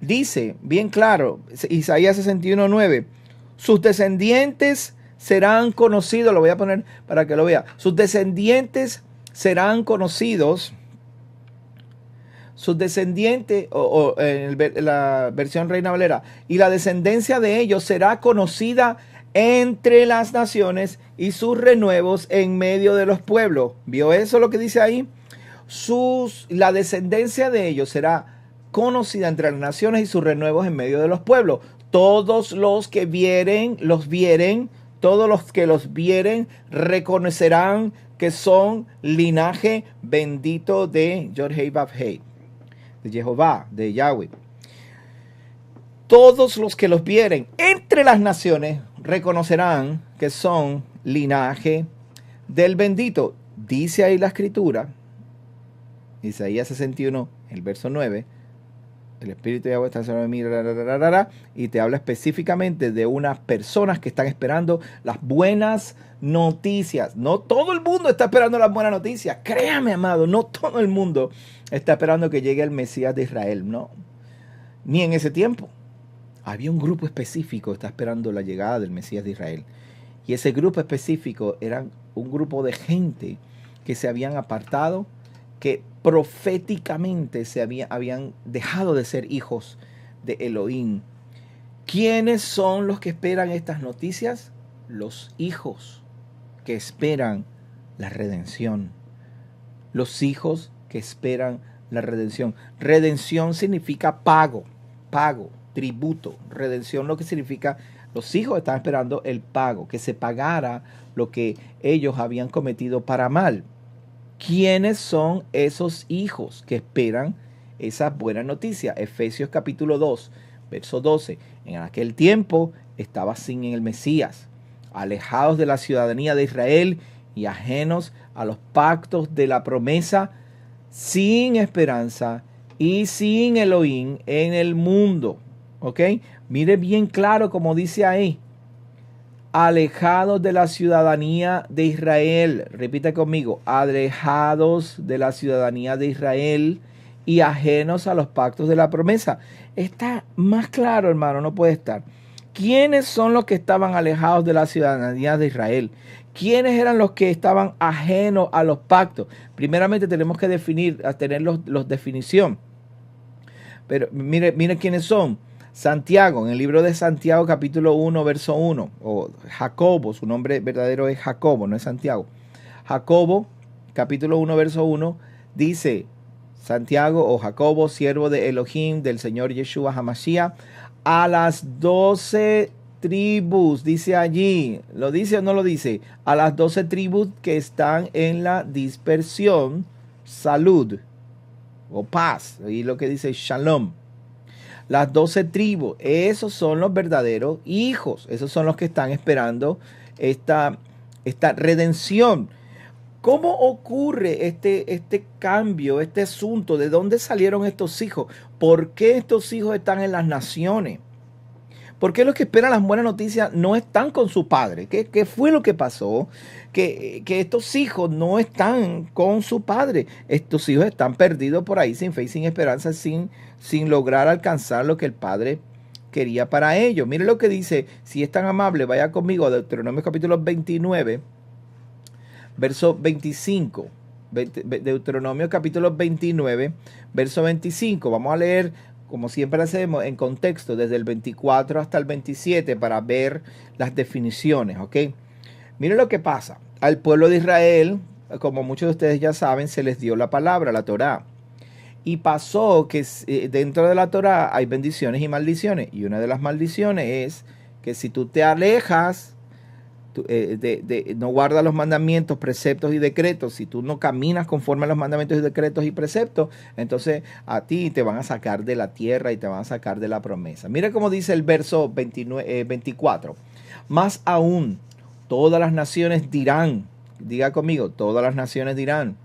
Speaker 1: dice bien claro, Isaías 61:9, sus descendientes serán conocidos. Lo voy a poner para que lo vea. Sus descendientes serán conocidos. Sus descendientes, en la versión Reina Valera, y la descendencia de ellos será conocida entre las naciones, y sus renuevos en medio de los pueblos. ¿Vio eso lo que dice ahí? La descendencia de ellos será conocida entre las naciones, y sus renuevos en medio de los pueblos. Todos los que todos los que los vieren reconocerán que son linaje bendito de Yod-Heh-Vav-Heh, de Jehová, de Yahweh. Todos los que los vieren entre las naciones reconocerán que son linaje del bendito. Dice ahí la escritura, Isaías 61, el verso 9, el Espíritu de Yahweh está sobre mí, y te habla específicamente de unas personas que están esperando las buenas noticias. No todo el mundo está esperando las buenas noticias. Créame, amado, no todo el mundo está esperando que llegue el Mesías de Israel, no. Ni en ese tiempo. Había un grupo específico que está esperando la llegada del Mesías de Israel. Y ese grupo específico era un grupo de gente que se habían apartado, que proféticamente habían dejado de ser hijos de Elohim. ¿Quiénes son los que esperan estas noticias? Los hijos que esperan la redención. Los hijos que esperan la redención. Redención significa pago, tributo. Redención lo que significa, los hijos están esperando el pago, que se pagara lo que ellos habían cometido para mal. ¿Quiénes son esos hijos que esperan esa buena noticia? Efesios capítulo 2, verso 12. En aquel tiempo estaba sin el Mesías, alejados de la ciudadanía de Israel y ajenos a los pactos de la promesa, sin esperanza y sin Elohim en el mundo. ¿Ok? Mire bien claro como dice ahí. Alejados de la ciudadanía de Israel. Repita conmigo. Alejados de la ciudadanía de Israel y ajenos a los pactos de la promesa. Está más claro, hermano, no puede estar. ¿Quiénes son los que estaban alejados de la ciudadanía de Israel? ¿Quiénes eran los que estaban ajenos a los pactos? Primeramente tenemos que definir, a tener los definición. Pero mire quiénes son. Santiago, en el libro de Santiago capítulo 1, verso 1, o Jacobo, su nombre verdadero es Jacobo, no es Santiago. Jacobo, capítulo 1, verso 1, dice, Santiago o Jacobo, siervo de Elohim, del Señor Yeshua HaMashiach, a las 12 tribus, dice allí, ¿lo dice o no lo dice? A las 12 tribus que están en la dispersión, salud o paz, y lo que dice shalom. Las 12 tribus, esos son los verdaderos hijos, esos son los que están esperando esta redención. ¿Cómo ocurre este cambio, este asunto? ¿De dónde salieron estos hijos? ¿Por qué estos hijos están en las naciones? ¿Por qué los que esperan las buenas noticias no están con su padre? ¿Qué fue lo que pasó? Que estos hijos no están con su padre. Estos hijos están perdidos por ahí sin fe y sin esperanza, sin lograr alcanzar lo que el padre quería para ellos. Mire lo que dice, si es tan amable, vaya conmigo a Deuteronomio capítulo 29, verso 25. Deuteronomio capítulo 29, verso 25. Vamos a leer, como siempre hacemos, en contexto, desde el 24 hasta el 27 para ver las definiciones, ¿ok? Miren lo que pasa. Al pueblo de Israel, como muchos de ustedes ya saben, se les dio la palabra, la Torá. Y pasó que dentro de la Torá hay bendiciones y maldiciones. Y una de las maldiciones es que si tú te alejas, no guardas los mandamientos, preceptos y decretos, si tú no caminas conforme a los mandamientos y decretos y preceptos, entonces a ti te van a sacar de la tierra y te van a sacar de la promesa. Mira cómo dice el verso 24. Más aún, todas las naciones dirán, diga conmigo, todas las naciones dirán,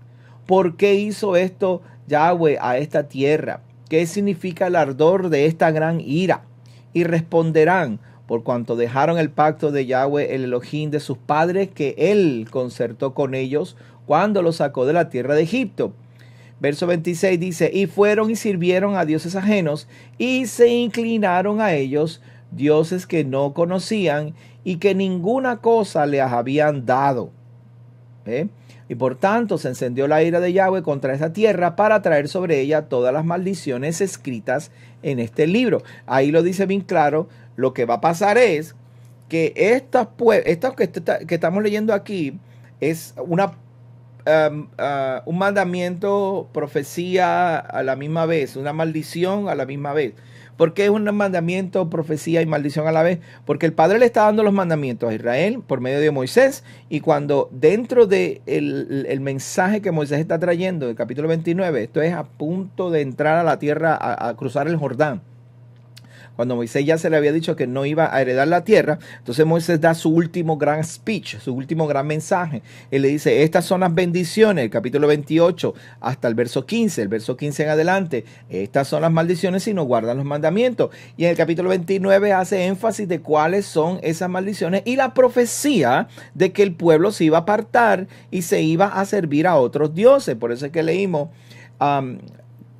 Speaker 1: ¿por qué hizo esto Yahweh a esta tierra? ¿Qué significa el ardor de esta gran ira? Y responderán, por cuanto dejaron el pacto de Yahweh, el Elohim de sus padres, que él concertó con ellos cuando los sacó de la tierra de Egipto. Verso 26 dice, y fueron y sirvieron a dioses ajenos, y se inclinaron a ellos, dioses que no conocían, y que ninguna cosa les habían dado. Y por tanto se encendió la ira de Yahweh contra esa tierra para traer sobre ella todas las maldiciones escritas en este libro. Ahí lo dice bien claro. Lo que va a pasar es que estas que estamos leyendo aquí es un mandamiento, profecía a la misma vez, una maldición a la misma vez. ¿Por qué es un mandamiento, profecía y maldición a la vez? Porque el Padre le está dando los mandamientos a Israel por medio de Moisés, y cuando dentro de el mensaje que Moisés está trayendo, el capítulo 29, esto es a punto de entrar a la tierra, a cruzar el Jordán. Cuando Moisés ya se le había dicho que no iba a heredar la tierra, entonces Moisés da su último gran speech, su último gran mensaje. Él le dice, estas son las bendiciones, el capítulo 28 hasta el verso 15 en adelante. Estas son las maldiciones si no guardan los mandamientos. Y en el capítulo 29 hace énfasis de cuáles son esas maldiciones y la profecía de que el pueblo se iba a apartar y se iba a servir a otros dioses. Por eso es que leímos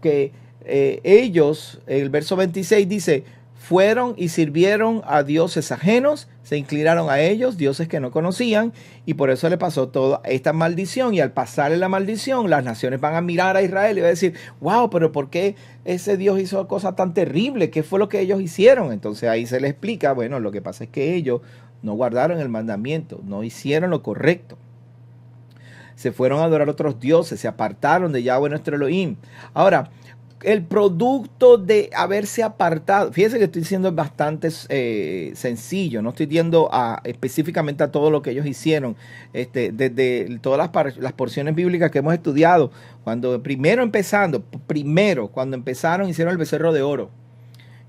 Speaker 1: que ellos, el verso 26 dice, fueron y sirvieron a dioses ajenos, se inclinaron a ellos, dioses que no conocían, y por eso le pasó toda esta maldición. Y al pasarle la maldición, las naciones van a mirar a Israel y van a decir, wow, pero ¿por qué ese Dios hizo cosas tan terribles? ¿Qué fue lo que ellos hicieron? Entonces ahí se le explica, bueno, lo que pasa es que ellos no guardaron el mandamiento, no hicieron lo correcto. Se fueron a adorar a otros dioses, se apartaron de Yahweh nuestro Elohim. Ahora, el producto de haberse apartado, fíjense que estoy diciendo bastante sencillo, no estoy yendo específicamente a todo lo que ellos hicieron, desde todas las porciones bíblicas que hemos estudiado, cuando empezaron hicieron el becerro de oro,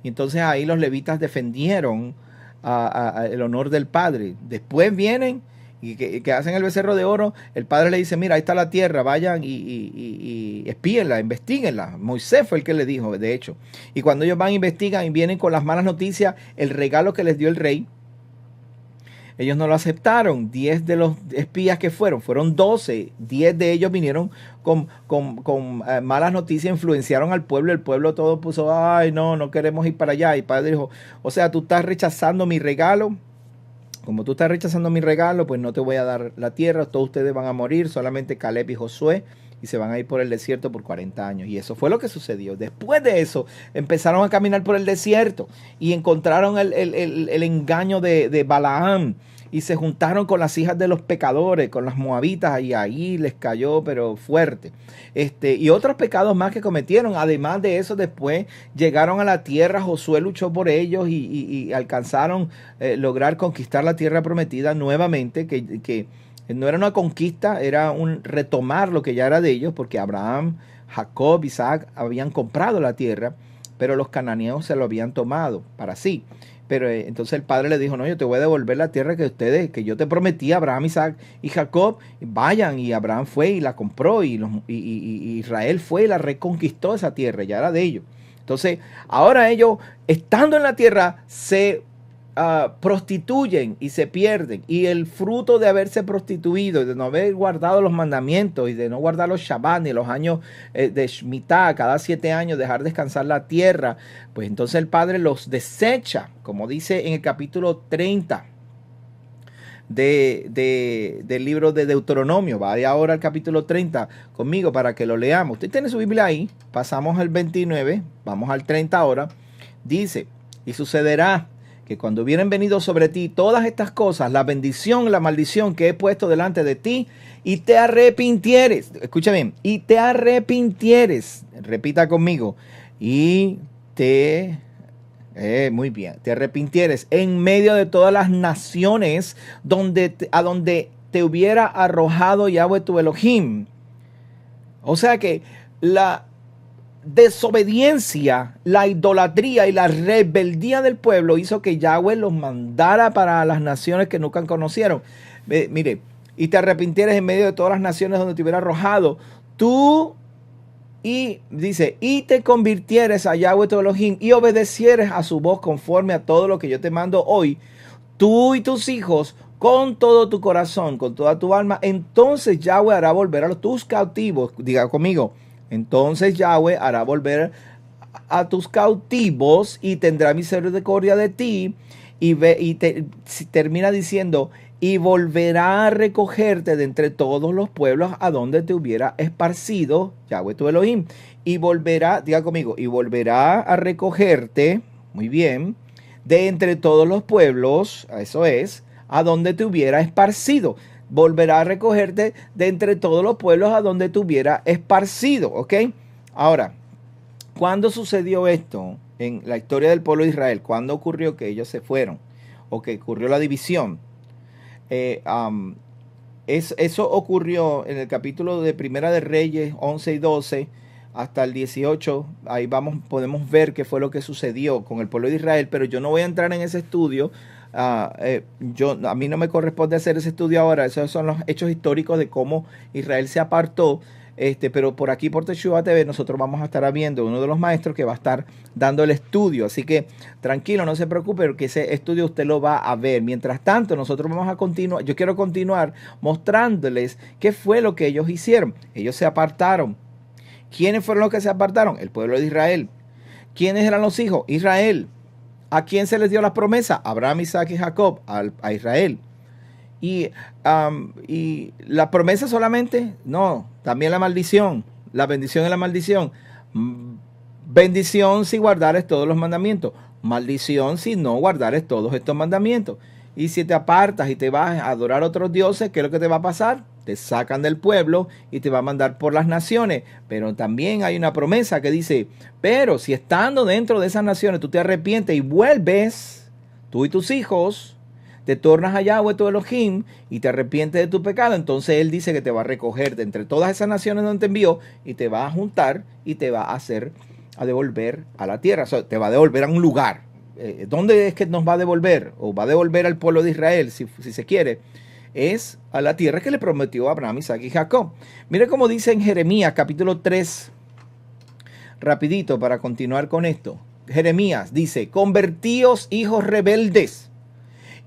Speaker 1: y entonces ahí los levitas defendieron el honor del Padre. Después vienen y que hacen el becerro de oro, el Padre le dice, mira, ahí está la tierra, vayan y espíenla, investiguenla. Moisés fue el que le dijo, de hecho. Y cuando ellos van, investigan y vienen con las malas noticias, el regalo que les dio el rey, ellos no lo aceptaron. 10 de los espías que fueron 12. 10 de ellos vinieron con malas noticias, influenciaron al pueblo. El pueblo todo puso, ay, no queremos ir para allá. Y el padre dijo, o sea, tú estás rechazando mi regalo. Como tú estás rechazando mi regalo, pues no te voy a dar la tierra. Todos ustedes van a morir, solamente Caleb y Josué. Y se van a ir por el desierto por 40 años. Y eso fue lo que sucedió. Después de eso, empezaron a caminar por el desierto. Y encontraron el engaño de Balaam. Y se juntaron con las hijas de los pecadores, con las moabitas. Y ahí les cayó, pero fuerte. Y otros pecados más que cometieron. Además de eso, después llegaron a la tierra. Josué luchó por ellos y alcanzaron lograr conquistar la tierra prometida nuevamente. Que no era una conquista, era un retomar lo que ya era de ellos, porque Abraham, Jacob, Isaac habían comprado la tierra, pero los cananeos se lo habían tomado para sí. Pero entonces el padre le dijo, no, yo te voy a devolver la tierra que yo te prometí a Abraham, Isaac y Jacob, vayan. Y Abraham fue y la compró, y Israel fue y la reconquistó esa tierra, ya era de ellos. Entonces, ahora ellos, estando en la tierra, se prostituyen y se pierden. Y el fruto de haberse prostituido, de no haber guardado los mandamientos y de no guardar los Shabbat ni los años de Shemitah, cada 7 años dejar descansar la tierra, pues entonces el Padre los desecha, como dice en el capítulo 30 del libro de Deuteronomio. Vaya ahora al capítulo 30 conmigo para que lo leamos. Usted tiene su Biblia ahí, pasamos al 29, vamos al 30 ahora. Dice, y sucederá que cuando hubieran venido sobre ti todas estas cosas, la bendición, la maldición que he puesto delante de ti, y te arrepintieres, escucha bien, y te arrepintieres, repita conmigo, y te, muy bien, te arrepintieres en medio de todas las naciones a donde te hubiera arrojado Yahweh tu Elohim. O sea que la desobediencia, la idolatría y la rebeldía del pueblo hizo que Yahweh los mandara para las naciones que nunca conocieron. Mire, y te arrepintieres en medio de todas las naciones donde te hubiera arrojado tú, y dice, y te convirtieres a Yahweh tu Elohim y obedecieres a su voz conforme a todo lo que yo te mando hoy, tú y tus hijos, con todo tu corazón, con toda tu alma, entonces Yahweh hará volver a tus cautivos. Diga conmigo, entonces Yahweh hará volver a tus cautivos y tendrá misericordia de ti. Termina diciendo, y volverá a recogerte de entre todos los pueblos a donde te hubiera esparcido Yahweh tu Elohim. Y volverá, diga conmigo, y volverá a recogerte, muy bien, de entre todos los pueblos, eso es, a donde te hubiera esparcido. Volverá a recogerte de entre todos los pueblos a donde te hubiera esparcido, ¿ok? Ahora, ¿cuándo sucedió esto en la historia del pueblo de Israel? ¿Cuándo ocurrió que ellos se fueron? ¿O que ocurrió la división? Eso ocurrió en el capítulo de Primera de Reyes 11 y 12 hasta el 18. Ahí podemos ver qué fue lo que sucedió con el pueblo de Israel, pero yo no voy a entrar en ese estudio. A mí no me corresponde hacer ese estudio ahora. Esos son los hechos históricos de cómo Israel se apartó. Pero por aquí, por Teshuva TV, nosotros vamos a estar viendo uno de los maestros que va a estar dando el estudio. Así que tranquilo, no se preocupe, porque ese estudio usted lo va a ver. Mientras tanto, nosotros vamos a continuar. Yo quiero continuar mostrándoles qué fue lo que ellos hicieron. Ellos se apartaron. ¿Quiénes fueron los que se apartaron? El pueblo de Israel. ¿Quiénes eran los hijos? Israel. ¿A quién se les dio la promesa? Abraham, Isaac y Jacob, a Israel. Y la promesa solamente, no, también la maldición, la bendición y la maldición. Bendición si guardares todos los mandamientos, maldición si no guardares todos estos mandamientos. Y si te apartas y te vas a adorar a otros dioses, ¿qué es lo que te va a pasar? Te sacan del pueblo y te va a mandar por las naciones. Pero también hay una promesa que dice, pero si estando dentro de esas naciones tú te arrepientes y vuelves, tú y tus hijos, te tornas a Yahweh tu Elohim y te arrepientes de tu pecado, entonces Él dice que te va a recoger de entre todas esas naciones donde te envió y te va a juntar y te va a devolver a la tierra. O sea, te va a devolver a un lugar. ¿Dónde es que nos va a devolver? O va a devolver al pueblo de Israel, si se quiere. Es a la tierra que le prometió a Abraham, Isaac y Jacob. Mire cómo dice en Jeremías capítulo 3, rapidito para continuar con esto. Jeremías dice, convertíos hijos rebeldes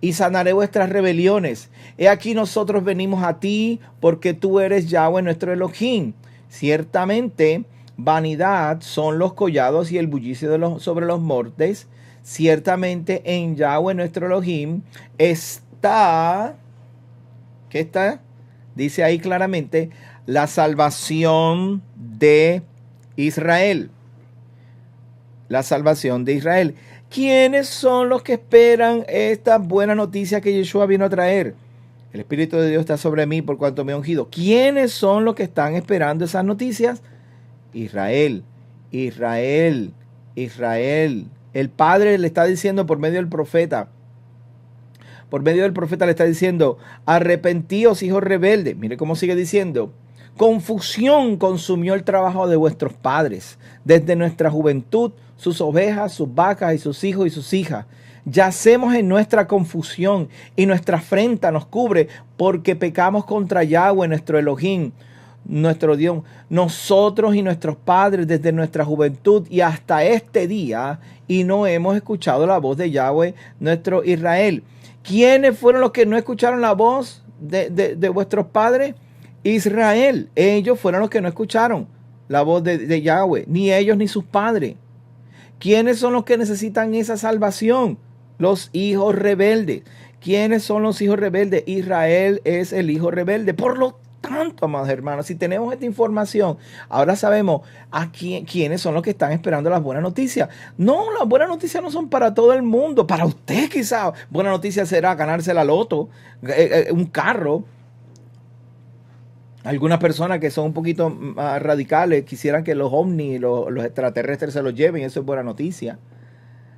Speaker 1: y sanaré vuestras rebeliones. He aquí nosotros venimos a ti, porque tú eres Yahweh nuestro Elohim. Ciertamente, vanidad son los collados y el bullicio sobre los montes. Ciertamente en Yahweh nuestro Elohim está, ¿qué está? Dice ahí claramente, la salvación de Israel. La salvación de Israel. ¿Quiénes son los que esperan esta buena noticia que Yeshua vino a traer? El Espíritu de Dios está sobre mí por cuanto me ha ungido. ¿Quiénes son los que están esperando esas noticias? Israel, Israel, Israel. El Padre le está diciendo por medio del profeta. Por medio del profeta le está diciendo, arrepentíos, hijos rebeldes. Mire cómo sigue diciendo. Confusión consumió el trabajo de vuestros padres. Desde nuestra juventud, sus ovejas, sus vacas y sus hijos y sus hijas. Yacemos en nuestra confusión y nuestra afrenta nos cubre porque pecamos contra Yahweh, nuestro Elohim, nuestro Dios. Nosotros y nuestros padres desde nuestra juventud y hasta este día y no hemos escuchado la voz de Yahweh, nuestro Israel. ¿Quiénes fueron los que no escucharon la voz de vuestros padres? Israel. Ellos fueron los que no escucharon la voz de Yahweh, ni ellos ni sus padres. ¿Quiénes son los que necesitan esa salvación? Los hijos rebeldes. ¿Quiénes son los hijos rebeldes? Israel es el hijo rebelde. Por lo tanto, amados hermanos, si tenemos esta información, ahora sabemos a quiénes son los que están esperando las buenas noticias. No, las buenas noticias no son para todo el mundo. Para usted quizá buena noticia será ganarse la loto, un carro. Algunas personas que son un poquito más radicales quisieran que los ovnis, los extraterrestres se los lleven. Eso es buena noticia.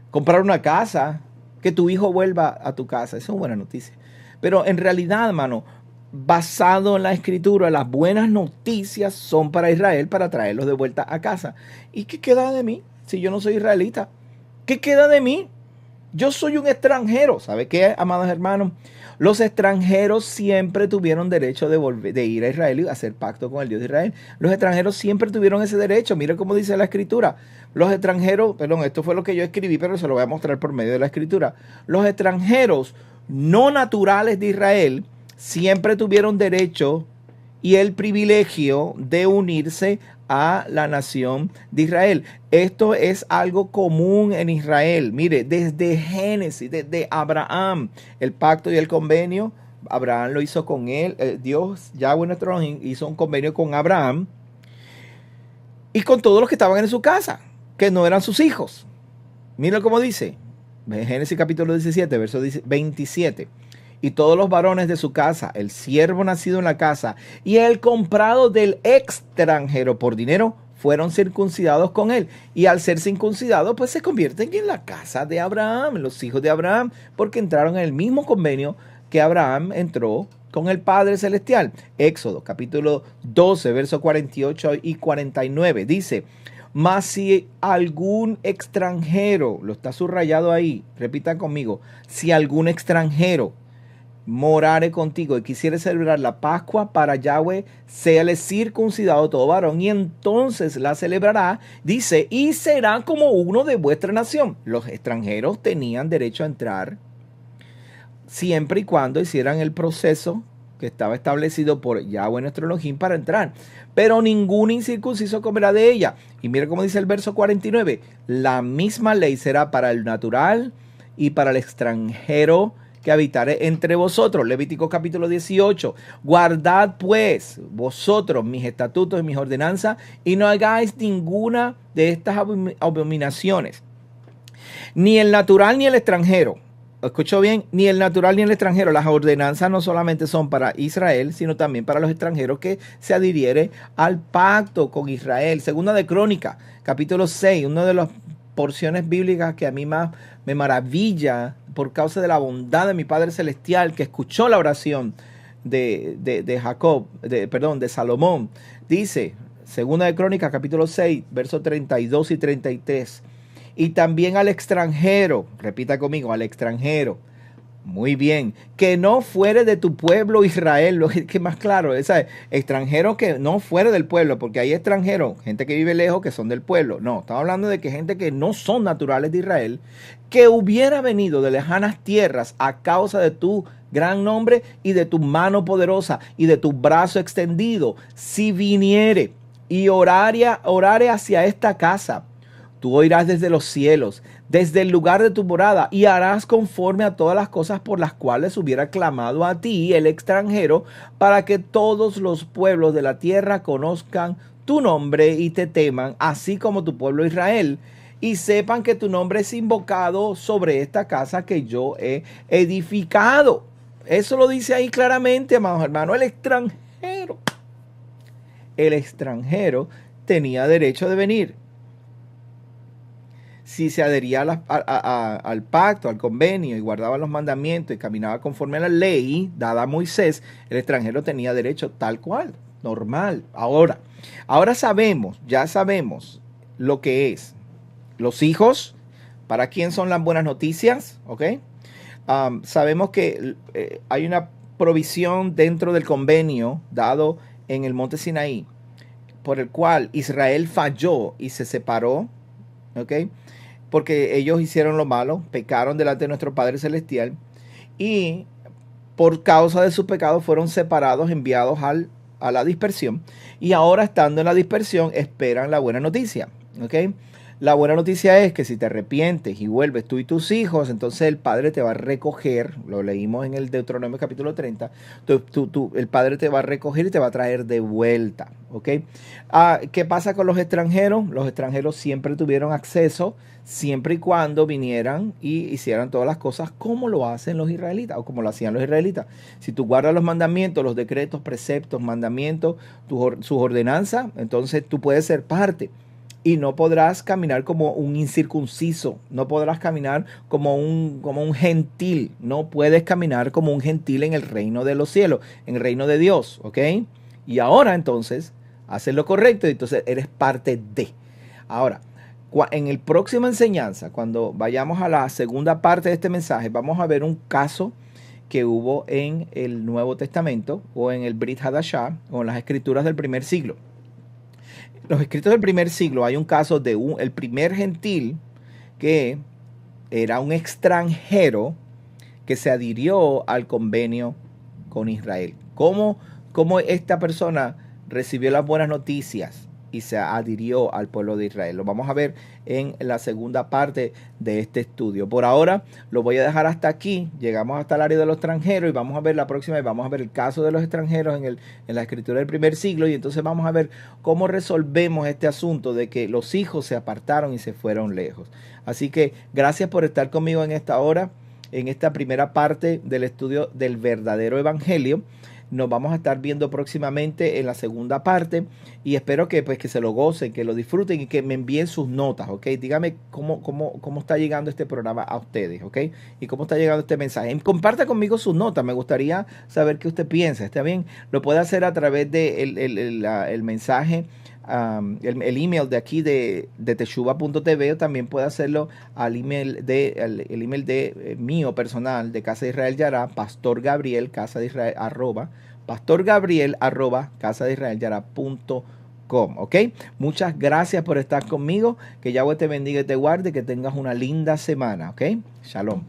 Speaker 1: Comprar una casa, que tu hijo vuelva a tu casa. Eso es buena noticia. Pero en realidad, hermano, basado en la escritura, las buenas noticias son para Israel, para traerlos de vuelta a casa. ¿Y qué queda de mí si yo no soy israelita? ¿Qué queda de mí? Yo soy un extranjero. ¿Sabe qué, amados hermanos? Los extranjeros siempre tuvieron derecho de ir a Israel y hacer pacto con el Dios de Israel. Los extranjeros siempre tuvieron ese derecho. Mire cómo dice la escritura. Los extranjeros, perdón, esto fue lo que yo escribí, pero se lo voy a mostrar por medio de la escritura. Los extranjeros no naturales de Israel siempre tuvieron derecho y el privilegio de unirse a la nación de Israel. Esto es algo común en Israel. Mire, desde Génesis, desde Abraham, el pacto y el convenio, Abraham lo hizo con él. Dios, Yahweh nuestro Elohim, hizo un convenio con Abraham y con todos los que estaban en su casa, que no eran sus hijos. Mira cómo dice, Génesis capítulo 17, verso 27. Y todos los varones de su casa, el siervo nacido en la casa y el comprado del extranjero por dinero, fueron circuncidados con él. Y al ser circuncidados, pues se convierten en la casa de Abraham, los hijos de Abraham, porque entraron en el mismo convenio que Abraham entró con el Padre Celestial. Éxodo, capítulo 12, versos 48 y 49, dice: mas si algún extranjero, lo está subrayado ahí, repita conmigo, si algún extranjero morare contigo y quisiere celebrar la Pascua para Yahweh, séale circuncidado todo varón, y entonces la celebrará, dice, y será como uno de vuestra nación. Los extranjeros tenían derecho a entrar siempre y cuando hicieran el proceso que estaba establecido por Yahweh nuestro Elohim para entrar, pero ningún incircunciso comerá de ella. Y mira cómo dice el verso 49, la misma ley será para el natural y para el extranjero que habitaré entre vosotros. Levítico capítulo 18. Guardad pues vosotros mis estatutos y mis ordenanzas y no hagáis ninguna de estas abominaciones. Ni el natural ni el extranjero. ¿Escuchó bien? Ni el natural ni el extranjero. Las ordenanzas no solamente son para Israel, sino también para los extranjeros que se adhieren al pacto con Israel. Segunda de Crónica, capítulo 6, una de las porciones bíblicas que a mí más me maravilla por causa de la bondad de mi Padre Celestial, que escuchó la oración de Salomón. Dice, segunda de Crónicas, capítulo 6, versos 32 y 33. Y también al extranjero, repita conmigo, al extranjero, Muy bien. Que no fuere de tu pueblo Israel, lo que más claro, extranjero que no fuere del pueblo, porque hay extranjeros, gente que vive lejos que son del pueblo. No, estamos hablando de que gente que no son naturales de Israel, que hubiera venido de lejanas tierras a causa de tu gran nombre y de tu mano poderosa y de tu brazo extendido, si viniere y orare hacia esta casa, tú oirás desde los cielos, desde el lugar de tu morada, y harás conforme a todas las cosas por las cuales hubiera clamado a ti el extranjero, para que todos los pueblos de la tierra conozcan tu nombre y te teman, así como tu pueblo Israel, y sepan que tu nombre es invocado sobre esta casa que yo he edificado. Eso lo dice ahí claramente, amados hermanos. El extranjero tenía derecho de venir. Si se adhería al pacto, al convenio, y guardaba los mandamientos y caminaba conforme a la ley dada a Moisés, el extranjero tenía derecho tal cual, normal. Ahora ya sabemos lo que es los hijos, para quién son las buenas noticias, ¿ok? Sabemos que hay una provisión dentro del convenio dado en el monte Sinaí, por el cual Israel falló y se separó, ¿ok? Porque ellos hicieron lo malo, pecaron delante de nuestro Padre Celestial, y por causa de su pecado fueron separados, enviados a la dispersión, y ahora, estando en la dispersión, esperan la buena noticia, ¿ok? La buena noticia es que si te arrepientes y vuelves tú y tus hijos, entonces el Padre te va a recoger. Lo leímos en el Deuteronomio capítulo 30. El Padre te va a recoger y te va a traer de vuelta, ¿ok? ¿Qué pasa con los extranjeros? Los extranjeros siempre tuvieron acceso, siempre y cuando vinieran y hicieran todas las cosas como lo hacen los israelitas, o como lo hacían los israelitas. Si tú guardas los mandamientos, los decretos, preceptos, mandamientos, sus ordenanzas, entonces tú puedes ser parte. Y no podrás caminar como un incircunciso, no podrás caminar como un gentil, no puedes caminar como un gentil en el reino de los cielos, en el reino de Dios, ¿ok? Y ahora entonces, haces lo correcto y entonces eres parte de. Ahora, en el próxima enseñanza, cuando vayamos a la segunda parte de este mensaje, vamos a ver un caso que hubo en el Nuevo Testamento, o en el Brit Hadashah, o en las escrituras del primer siglo. Los escritos del primer siglo, hay un caso de el primer gentil que era un extranjero que se adhirió al convenio con Israel. ¿Cómo esta persona recibió las buenas noticias y se adhirió al pueblo de Israel? Lo vamos a ver en la segunda parte de este estudio. Por ahora lo voy a dejar hasta aquí. Llegamos hasta el área de los extranjeros y vamos a ver la próxima, y vamos a ver el caso de los extranjeros en la escritura del primer siglo, y entonces vamos a ver cómo resolvemos este asunto de que los hijos se apartaron y se fueron lejos. Así que gracias por estar conmigo en esta hora, en esta primera parte del estudio del verdadero evangelio. Nos vamos a estar viendo próximamente en la segunda parte, y espero que se lo gocen, que lo disfruten y que me envíen sus notas, ¿ok? Dígame cómo está llegando este programa a ustedes, ¿ok? Y cómo está llegando este mensaje. Comparta conmigo sus notas, me gustaría saber qué usted piensa, ¿está bien? Lo puede hacer a través de el mensaje, el email de aquí de teshuva.tv, o también puede hacerlo al email de mío personal, de Casa de Israel Yará, Pastor Gabriel, Casa de Israel, Pastor Gabriel, casadeisraelyara.com, ¿ok? Muchas gracias por estar conmigo, que Yahweh te bendiga y te guarde, que tengas una linda semana, ¿ok? Shalom.